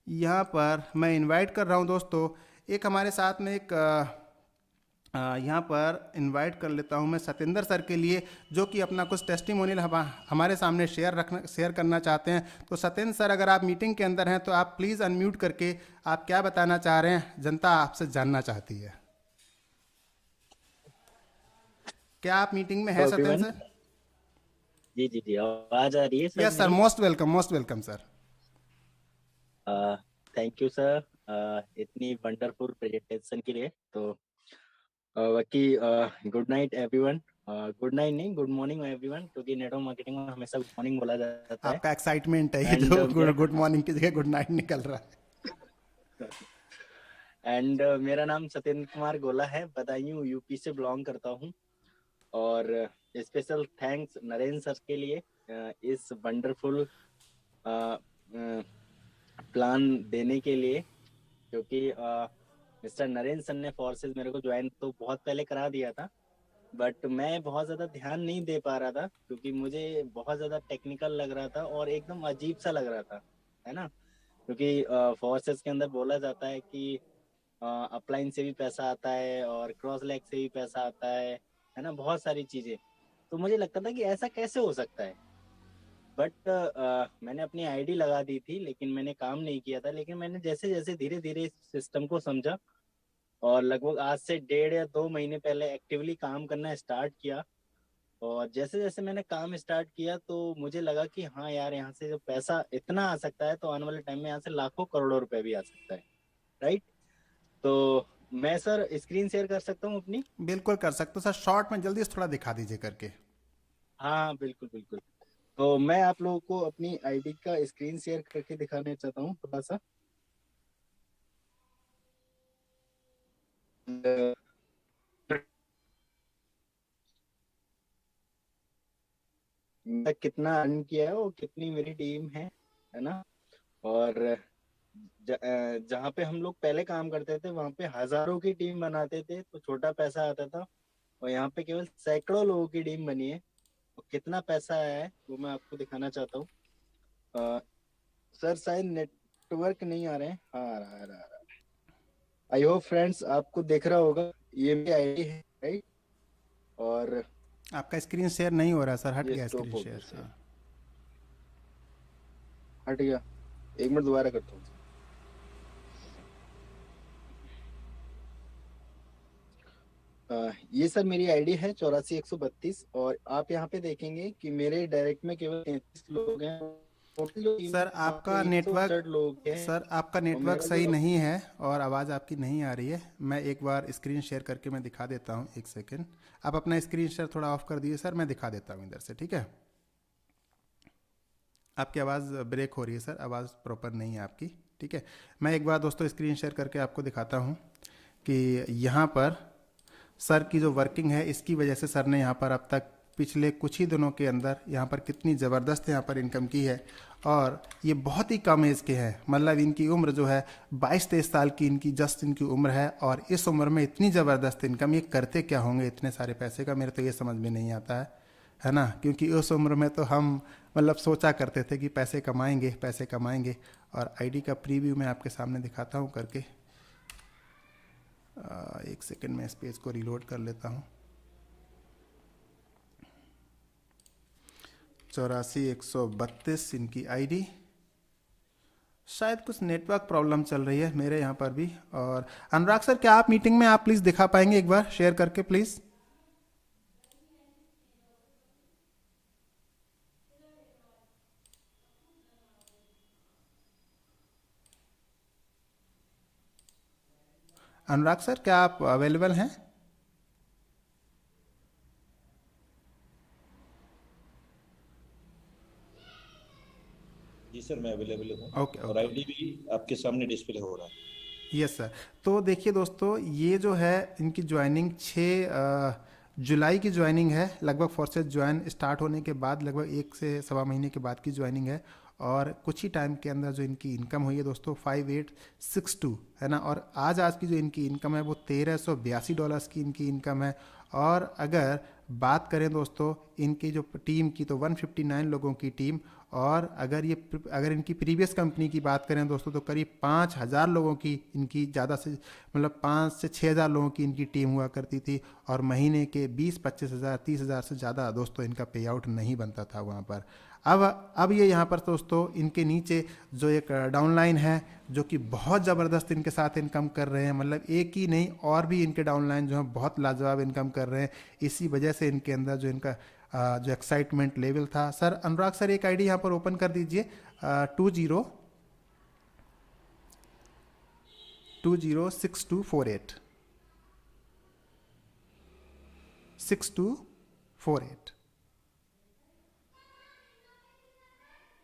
यहाँ पर मैं इनवाइट कर रहा हूँ दोस्तों, एक हमारे साथ में एक यहाँ पर इनवाइट कर लेता हूँ मैं सतेंद्र सर के लिए, जो कि अपना कुछ टेस्टिमोनियल हमारे सामने शेयर करना चाहते हैं। तो सतेंद्र सर, अगर आप मीटिंग के अंदर हैं तो आप प्लीज़ अनम्यूट करके आप क्या बताना चाह रहे हैं, जनता आपसे जानना चाहती है। क्या आप मीटिंग में है सतेंद्र सर? जी जी जी, आवाज आ रही है sir? Yes sir, most welcome sir. Thank you sir इतनी वंडरफुल प्रेजेंटेशन के लिए। तो बाकी good night everyone. Good night नहीं, गुड मॉर्निंग एवरीवन, क्योंकि नेटवर्क मार्केटिंग में हमेशा गुड मॉर्निंग बोला जाता है। आपका एक्साइटमेंट है ये एंड जो गुड मॉर्निंग की जगह गुड नाइट निकल रहा है। एंड मेरा नाम सत्येंद्र कुमार गोला है, बदायूं यूपी से बिलोंग करता हूँ। और स्पेशल थैंक्स नरेंद्र सर के लिए इस वंडरफुल प्लान देने के लिए, क्योंकि मिस्टर नरेंद्र सर ने फोर्सेस मेरे को ज्वाइन तो बहुत पहले करा दिया था, बट मैं बहुत ज़्यादा ध्यान नहीं दे पा रहा था क्योंकि मुझे बहुत ज़्यादा टेक्निकल लग रहा था और एकदम अजीब सा लग रहा था, है ना। क्योंकि फोर्सेस के अंदर बोला जाता है कि अपलाइन से भी पैसा आता है और क्रॉस लेग से भी पैसा आता है ना, बहुत सारी चीज़ें। तो मुझे लगता था कि ऐसा कैसे हो सकता है, बट मैंने अपनी आईडी लगा दी थी लेकिन मैंने काम नहीं किया था। लेकिन मैंने जैसे जैसे धीरे धीरे सिस्टम को समझा और लगभग आज से 1.5 या 2 महीने पहले एक्टिवली काम करना स्टार्ट किया, और जैसे जैसे मैंने काम स्टार्ट किया तो मुझे लगा कि हाँ यार, यहाँ से जो पैसा इतना आ सकता है तो आने वाले टाइम में यहाँ से लाखों करोड़ों रुपए भी आ सकता है, राइट। तो मैं सर स्क्रीन शेयर कर सकता हूँ अपनी? बिल्कुल कर सकते हो सर, शॉर्ट में जल्दी से थोड़ा दिखा दीजिए करके। हाँ हाँ, बिल्कुल बिल्कुल। तो मैं आप लोगों को अपनी आईडी का स्क्रीन शेयर करके दिखाना चाहता हूँ थोड़ा सा। मैं कितना अर्न किया है और कितनी मेरी टीम है ना। और जहाँ पे हम लोग पहले काम करते थे वहाँ पे हजारों की टीम बनाते थे तो छोटा पैसा आता था, और यहाँ पे केवल सैकड़ों लोगों की टीम बनी है और कितना पैसा आया है वो मैं आपको दिखाना चाहता हूँ। सर शायद नेटवर्क नहीं आ रहे हैं। हाँ आ रहा। आई होप फ्रेंड्स आपको दिख रहा होगा, ये मेरी आईडी है, राइट। और आपका स्क्रीन शेयर नहीं हो रहा सर, हट ये गया स्टॉप स्क्रीन हो शेयर। गया, हाँ हट गया। 1 मिनट दोबारा करता हूँ। ये सर मेरी आईडी है 84,132, और आप यहाँ पे देखेंगे कि मेरे डायरेक्ट में केवल 33 लोग हैं। टोटल जो टीम सर वहाँ पे 168 लोग हैं। सर आपका और नेटवर्क मेरा सही जो नहीं है और आवाज़ आपकी नहीं आ रही है। मैं एक बार स्क्रीन शेयर करके मैं दिखा देता हूँ, एक सेकंड। आप अपना स्क्रीन शेयर थोड़ा ऑफ कर दीजिए सर, मैं दिखा देता हूँ इधर से, ठीक है। आपकी आवाज़ ब्रेक हो रही है सर, आवाज़ प्रॉपर नहीं है आपकी, ठीक है। मैं एक बार दोस्तों स्क्रीन शेयर करके आपको दिखाता हूँ कि यहाँ पर सर की जो वर्किंग है इसकी वजह से सर ने यहाँ पर अब तक पिछले कुछ ही दिनों के अंदर यहाँ पर कितनी ज़बरदस्त यहाँ पर इनकम की है। और ये बहुत ही कम एज के हैं, मतलब इनकी उम्र जो है 22-23 साल की इनकी जस्ट इनकी उम्र है, और इस उम्र में इतनी ज़बरदस्त इनकम, ये करते क्या होंगे इतने सारे पैसे का, मेरे तो ये समझ में नहीं आता है ना। क्योंकि उस उम्र में तो हम मतलब सोचा करते थे कि पैसे कमाएंगे पैसे कमाएंगे। और आईडी का प्रीव्यू मैं आपके सामने दिखाता हूँ करके। एक सेकंड में इस पेज को रीलोड कर लेता हूँ। 84,132 इनकी आईडी। शायद कुछ नेटवर्क प्रॉब्लम चल रही है मेरे यहाँ पर भी। और अनुराग सर, क्या आप मीटिंग में आप प्लीज़ दिखा पाएंगे एक बार शेयर करके प्लीज़? अनुराग सर, क्या आप अवेलेबल हैं? जी सर, मैं अवेलेबल हूँ। ओके और ओके आईडी भी आपके सामने डिस्प्ले हो रहा है। Yes sir. तो देखिए दोस्तों, ये जो है इनकी ज्वाइनिंग 6 जुलाई की ज्वाइनिंग है। लगभग फोर्सेज ज्वाइन स्टार्ट होने के बाद लगभग 1 से 1.25 महीने के बाद की ज्वाइनिंग है। और कुछ ही टाइम के अंदर जो इनकी इनकम हुई है दोस्तों 5862, है ना। और आज की जो इनकी इनकम है वो $1382 की इनकी इनकम है। और अगर बात करें दोस्तों इनकी जो टीम की, तो 159 लोगों की टीम। और अगर इनकी प्रीवियस कंपनी की बात करें दोस्तों तो करीब 5,000 लोगों की इनकी, ज़्यादा से मतलब 5 से 6 हज़ार लोगों की इनकी टीम हुआ करती थी। और महीने के 20-25 हज़ार 30 हज़ार से ज़्यादा दोस्तों इनका पे आउट नहीं बनता था वहाँ पर। अब ये यहाँ पर दोस्तों इनके नीचे जो एक डाउनलाइन है जो कि बहुत ज़बरदस्त इनके साथ इनकम कर रहे हैं, मतलब एक ही नहीं और भी इनके डाउनलाइन जो है बहुत लाजवाब इनकम कर रहे हैं। इसी वजह से इनके अंदर जो इनका जो एक्साइटमेंट लेवल था। सर अनुराग सर, एक आईडी यहाँ पर ओपन कर दीजिए 20 206248 6248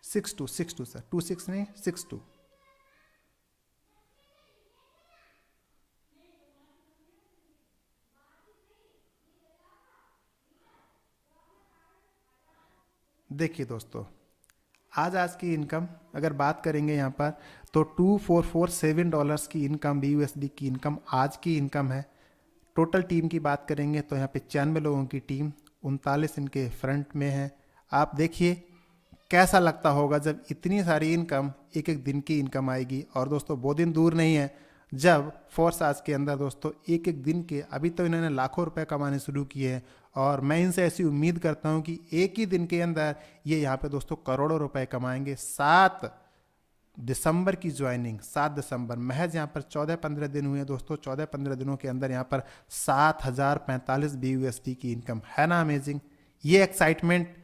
62 सर, 26 नहीं 62। देखिए दोस्तों, आज की इनकम अगर बात करेंगे यहाँ पर तो $2447 की इनकम, BUSD की इनकम आज की इनकम है। टोटल टीम की बात करेंगे तो यहाँ पे 95 लोगों की टीम, 39 इनके फ्रंट में है। आप देखिए कैसा लगता होगा जब इतनी सारी इनकम एक एक दिन की इनकम आएगी। और दोस्तों वो दिन दूर नहीं है जब फोर्स आज के अंदर दोस्तों एक एक दिन के, अभी तो इन्होंने लाखों रुपए कमाने शुरू किए हैं और मैं इनसे ऐसी उम्मीद करता हूं कि एक ही दिन के अंदर ये यहाँ पे दोस्तों करोड़ों रुपए कमाएंगे। 7 दिसंबर की ज्वाइनिंग, 7 दिसंबर, महज यहाँ पर 14-15 दिन हुए दोस्तों। 14-15 दिनों के अंदर यहाँ पर 7045 BUSD की इनकम है ना अमेजिंग। ये एक्साइटमेंट,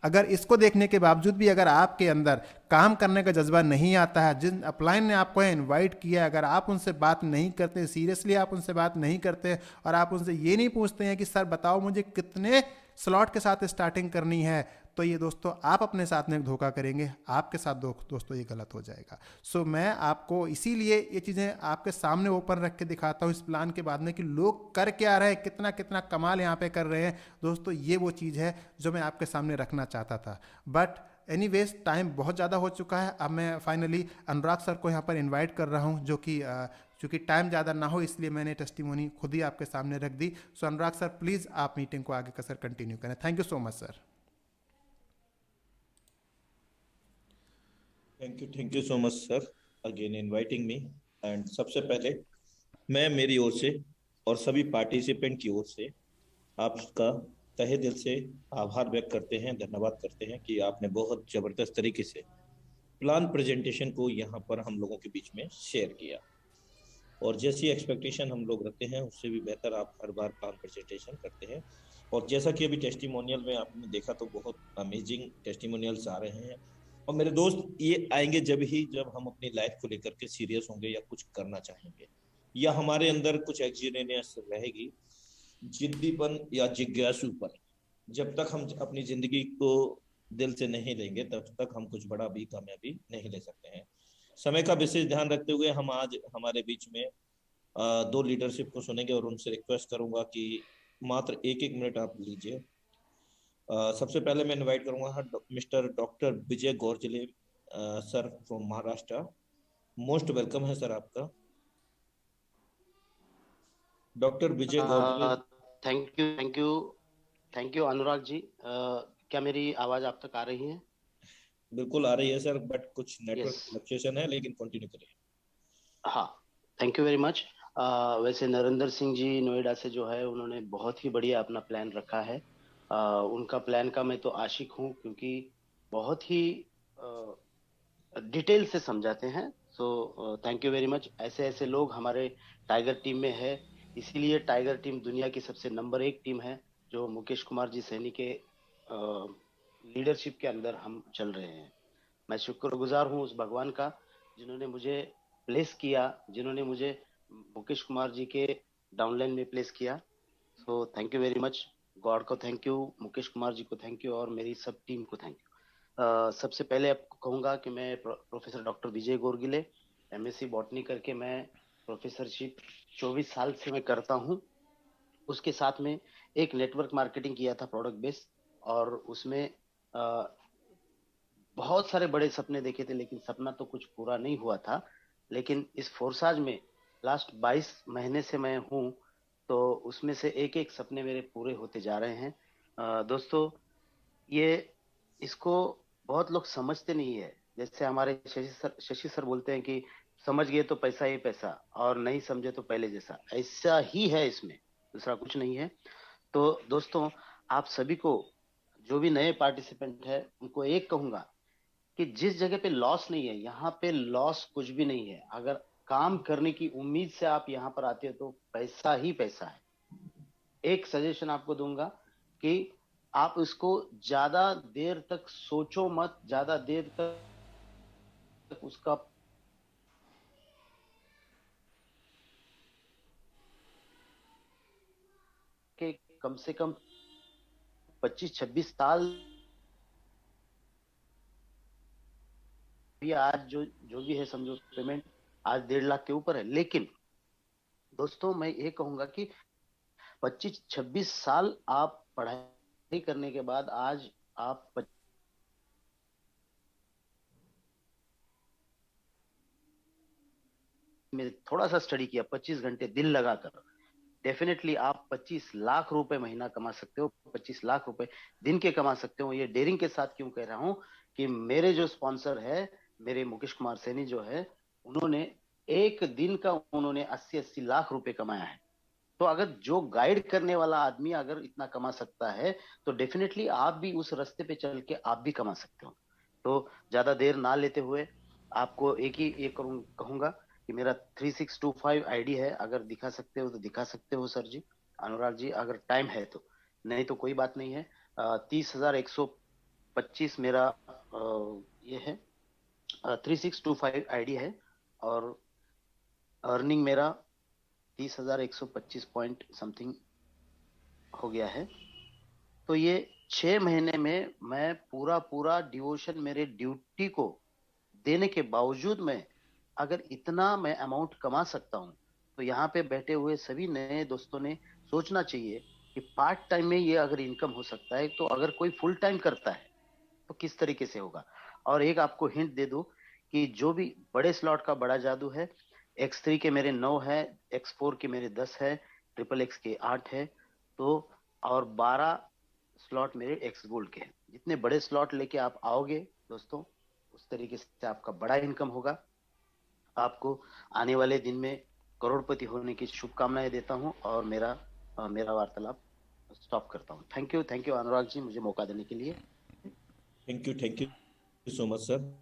अगर इसको देखने के बावजूद भी अगर आपके अंदर काम करने का जज्बा नहीं आता है, जिन अपलाइन ने आपको इनवाइट किया, अगर आप उनसे बात नहीं करते, सीरियसली आप उनसे बात नहीं करते और आप उनसे ये नहीं पूछते हैं कि सर बताओ मुझे कितने स्लॉट के साथ स्टार्टिंग करनी है, तो ये दोस्तों आप अपने साथ में एक धोखा करेंगे, आपके साथ दोस्तों ये गलत हो जाएगा। सो मैं आपको इसीलिए ये चीज़ें आपके सामने ओपन रख के दिखाता हूँ इस प्लान के बाद में कि लोग कर क्या रहे हैं, कितना कितना कमाल यहाँ पे कर रहे हैं दोस्तों। ये वो चीज़ है जो मैं आपके सामने रखना चाहता था। बट एनीवेज टाइम बहुत ज़्यादा हो चुका है। अब मैं फाइनली अनुराग सर को यहाँ पर इन्वाइट कर रहा हूँ, जो कि चूँकि टाइम ज़्यादा ना हो इसलिए मैंने टेस्टिमोनी खुद ही आपके सामने रख दी। सो अनुराग सर प्लीज़ आप मीटिंग को आगे का सर कंटिन्यू करें। Thank you so much sir. Thank you so much sir again inviting me. And सबसे पहले मैं मेरी ओर से और सभी पार्टिसिपेंट की ओर से आपका तहे दिल से आभार व्यक्त करते हैं, धन्यवाद करते हैं कि आपने बहुत जबरदस्त तरीके से प्लान प्रेजेंटेशन को यहाँ पर हम लोगों के बीच में शेयर किया। और जैसी एक्सपेक्टेशन हम लोग रखते हैं उससे भी बेहतर आप हर बार प्लान प्रेजेंटेशन करते हैं। और जैसा कि अभी टेस्टिमोनियल में आपने देखा तो बहुत अमेजिंग टेस्टिमोनियल्स आ रहे हैं। और मेरे दोस्त ये आएंगे जब हम अपनी लाइफ को लेकर के सीरियस होंगे या कुछ करना चाहेंगे, या हमारे अंदर कुछ एक्सपीरियंस रहेगी, जिद्दीपन या जिज्ञासुपन। जब तक हम अपनी जिंदगी को दिल से नहीं लेंगे तब तक हम कुछ बड़ा भी कामयाबी नहीं ले सकते हैं। समय का विशेष ध्यान रखते हुए हम आज हमारे बीच में दो लीडरशिप को सुनेंगे और उनसे रिक्वेस्ट करूंगा कि मात्र एक एक मिनट आप लीजिए। सबसे पहले मैं इनवाइट करूंगा mister doctor Vijay Gorjale sir from Maharashtra. Most welcome है सर आपका, doctor Vijay Gorjale. Thank you Anurag ji. क्या मेरी आवाज आप तक आ रही है? बिल्कुल आ रही है सर, बट कुछ नेटवर्क फ्लक्चुएशन है, लेकिन कंटिन्यू करिए। हाँ, थैंक यू वेरी मच। वैसे नरेंद्र सिंह जी नोएडा से जो है उन्होंने बहुत ही बढ़िया अपना प्लान रखा है। उनका प्लान का मैं तो आशिक हूँ क्योंकि बहुत ही डिटेल से समझाते हैं। So thank you very much. ऐसे ऐसे लोग हमारे टाइगर टीम में है, इसीलिए टाइगर टीम दुनिया की सबसे नंबर 1 टीम है जो मुकेश कुमार जी सैनी के लीडरशिप के अंदर हम चल रहे हैं। मैं शुक्रगुजार हूँ उस भगवान का जिन्होंने मुझे प्लेस किया, जिन्होंने मुझे मुकेश कुमार जी के डाउनलाइन में प्लेस किया। सो thank you very much. God को थैंक यू, मुकेश कुमार जी को थैंक यू और मेरी सब टीम को थैंक यू। सबसे पहले आपको कहूँगा कि मैं प्रोफेसर डॉक्टर विजय गोरगिले, MSc बॉटनी करके मैं प्रोफेसरशिप 24 साल से मैं करता हूँ। उसके साथ में एक नेटवर्क मार्केटिंग किया था प्रोडक्ट बेस, और उसमें बहुत सारे बड़े सपने देखे थे लेकिन सपना तो कुछ पूरा नहीं हुआ था। लेकिन इस फोर्साज में लास्ट 22 महीने से मैं हूँ तो उसमें से एक एक सपने मेरे पूरे होते जा रहे हैं। दोस्तों ये इसको बहुत लोग समझते नहीं है। जैसे हमारे शशि सर बोलते हैं कि समझ गए तो पैसा ही पैसा और नहीं समझे तो पहले जैसा, ऐसा ही है, इसमें दूसरा कुछ नहीं है। तो दोस्तों आप सभी को, जो भी नए पार्टिसिपेंट है, उनको एक कहूंगा कि जिस जगह पे लॉस नहीं है यहाँ पे लॉस कुछ भी नहीं है। अगर काम करने की उम्मीद से आप यहाँ पर आते हो तो पैसा ही पैसा है। एक सजेशन आपको दूंगा कि आप इसको ज्यादा देर तक सोचो मत, ज्यादा देर तक उसका के कम से कम 25-26 साल भी, आज जो भी है समझो पेमेंट आज 1.5 लाख के ऊपर है। लेकिन दोस्तों मैं ये कहूंगा कि 25-26 साल आप पढ़ाई करने के बाद आज आप में थोड़ा सा स्टडी किया, 25 घंटे दिल लगाकर, डेफिनेटली आप 25 लाख रुपए महीना कमा सकते हो, 25 लाख रुपए दिन के कमा सकते हो। ये डेयरिंग के साथ क्यों कह रहा हूं कि मेरे जो स्पॉन्सर है, मेरे मुकेश कुमार सैनी जो है, उन्होंने एक दिन का उन्होंने 80-80 लाख रुपए कमाया है। तो अगर जो गाइड करने वाला आदमी अगर इतना कमा सकता है तो डेफिनेटली आप भी उस रास्ते पे चल के आप भी कमा सकते हो। तो ज्यादा देर ना लेते हुए आपको एक ही ये कहूंगा कि मेरा 3625 आईडी है, अगर दिखा सकते हो तो दिखा सकते हो सर जी, अनुराग जी, अगर टाइम है तो, नहीं तो कोई बात नहीं है। 30,125 मेरा ये है, 3625 आईडी है, और अर्निंग मेरा 30,125 पॉइंट समथिंग हो गया है। तो ये 6 महीने में मैं पूरा डिवोशन मेरे ड्यूटी को देने के बावजूद में अगर इतना मैं अमाउंट कमा सकता हूं, तो यहाँ पे बैठे हुए सभी नए दोस्तों ने सोचना चाहिए कि पार्ट टाइम में ये अगर इनकम हो सकता है, तो अगर कोई फुल टाइम करता है तो किस तरीके से होगा। और एक आपको हिंट दे दूं कि जो भी बड़े स्लॉट का बड़ा जादू है, X3 के मेरे 9 है, X4 के मेरे 10 है, XXX के 8 है, तो और 12 स्लॉट मेरे एक्स गोल्ड के हैं। जितने बड़े स्लॉट लेके आप आओगे दोस्तों, उस तरीके से आपका बड़ा इनकम होगा। आपको आने वाले दिन में करोड़पति होने की शुभकामनाएं देता हूं, और मेरा वार्तालाप स्टॉप करता हूं। थैंक यू अनुराग जी, मुझे मौका देने के लिए। Thank you so much sir.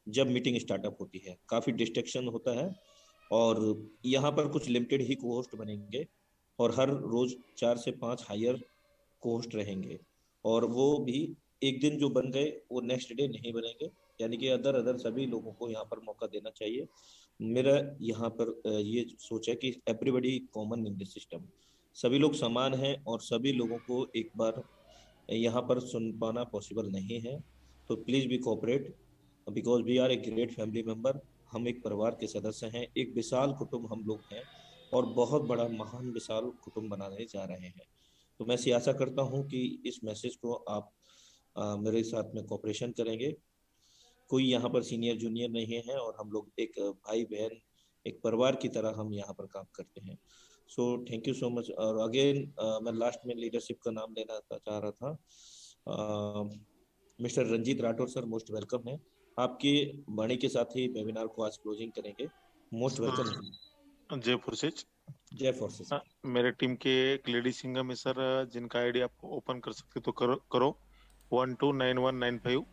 जब मीटिंग स्टार्टअप होती है काफी डिस्ट्रैक्शन होता है, और यहाँ पर कुछ लिमिटेड ही कोहोस्ट बनेंगे, और हर रोज 4 से 5 हायर कोहोस्ट रहेंगे, और वो भी एक दिन जो बन गए वो नेक्स्ट डे नहीं बनेंगे, यानी कि अदर अदर सभी लोगों को यहाँ पर मौका देना चाहिए। मेरा यहाँ पर ये सोच है कि everybody common in this system, सभी लोग समान हैं, और सभी लोगों को एक बार यहाँ पर सुन पाना पॉसिबल नहीं है। तो please be cooperate, because we are a great family member. हम एक परिवार के सदस्य हैं, एक विशाल कुटुंब हम लोग हैं, और बहुत बड़ा महान विशाल कुटुंब बनाने जा रहे हैं। तो मैं ऐसी आशा करता हूं कि इस मैसेज को आप मेरे साथ में कोऑपरेशन करेंगे। कोई यहाँ पर सीनियर जूनियर नहीं है, और हम लोग एक भाई बहन, एक परिवार की तरह हम यहाँ पर काम करते हैं। So thank you so much. और अगेन मैं लास्ट में लीडरशिप का नाम लेना चाह रहा था। Mister Ranjeet Rathore sir, most welcome है। आपकी वाणी के साथ ही वेबिनार को आज क्लोजिंग करेंगे। Most welcome. जय फोर्सेज। जय फोर्सेज। मेरे टीम के एक लेडी सिंगर में सर, जिनका आईडी आप ओपन कर सकते तो करो 129195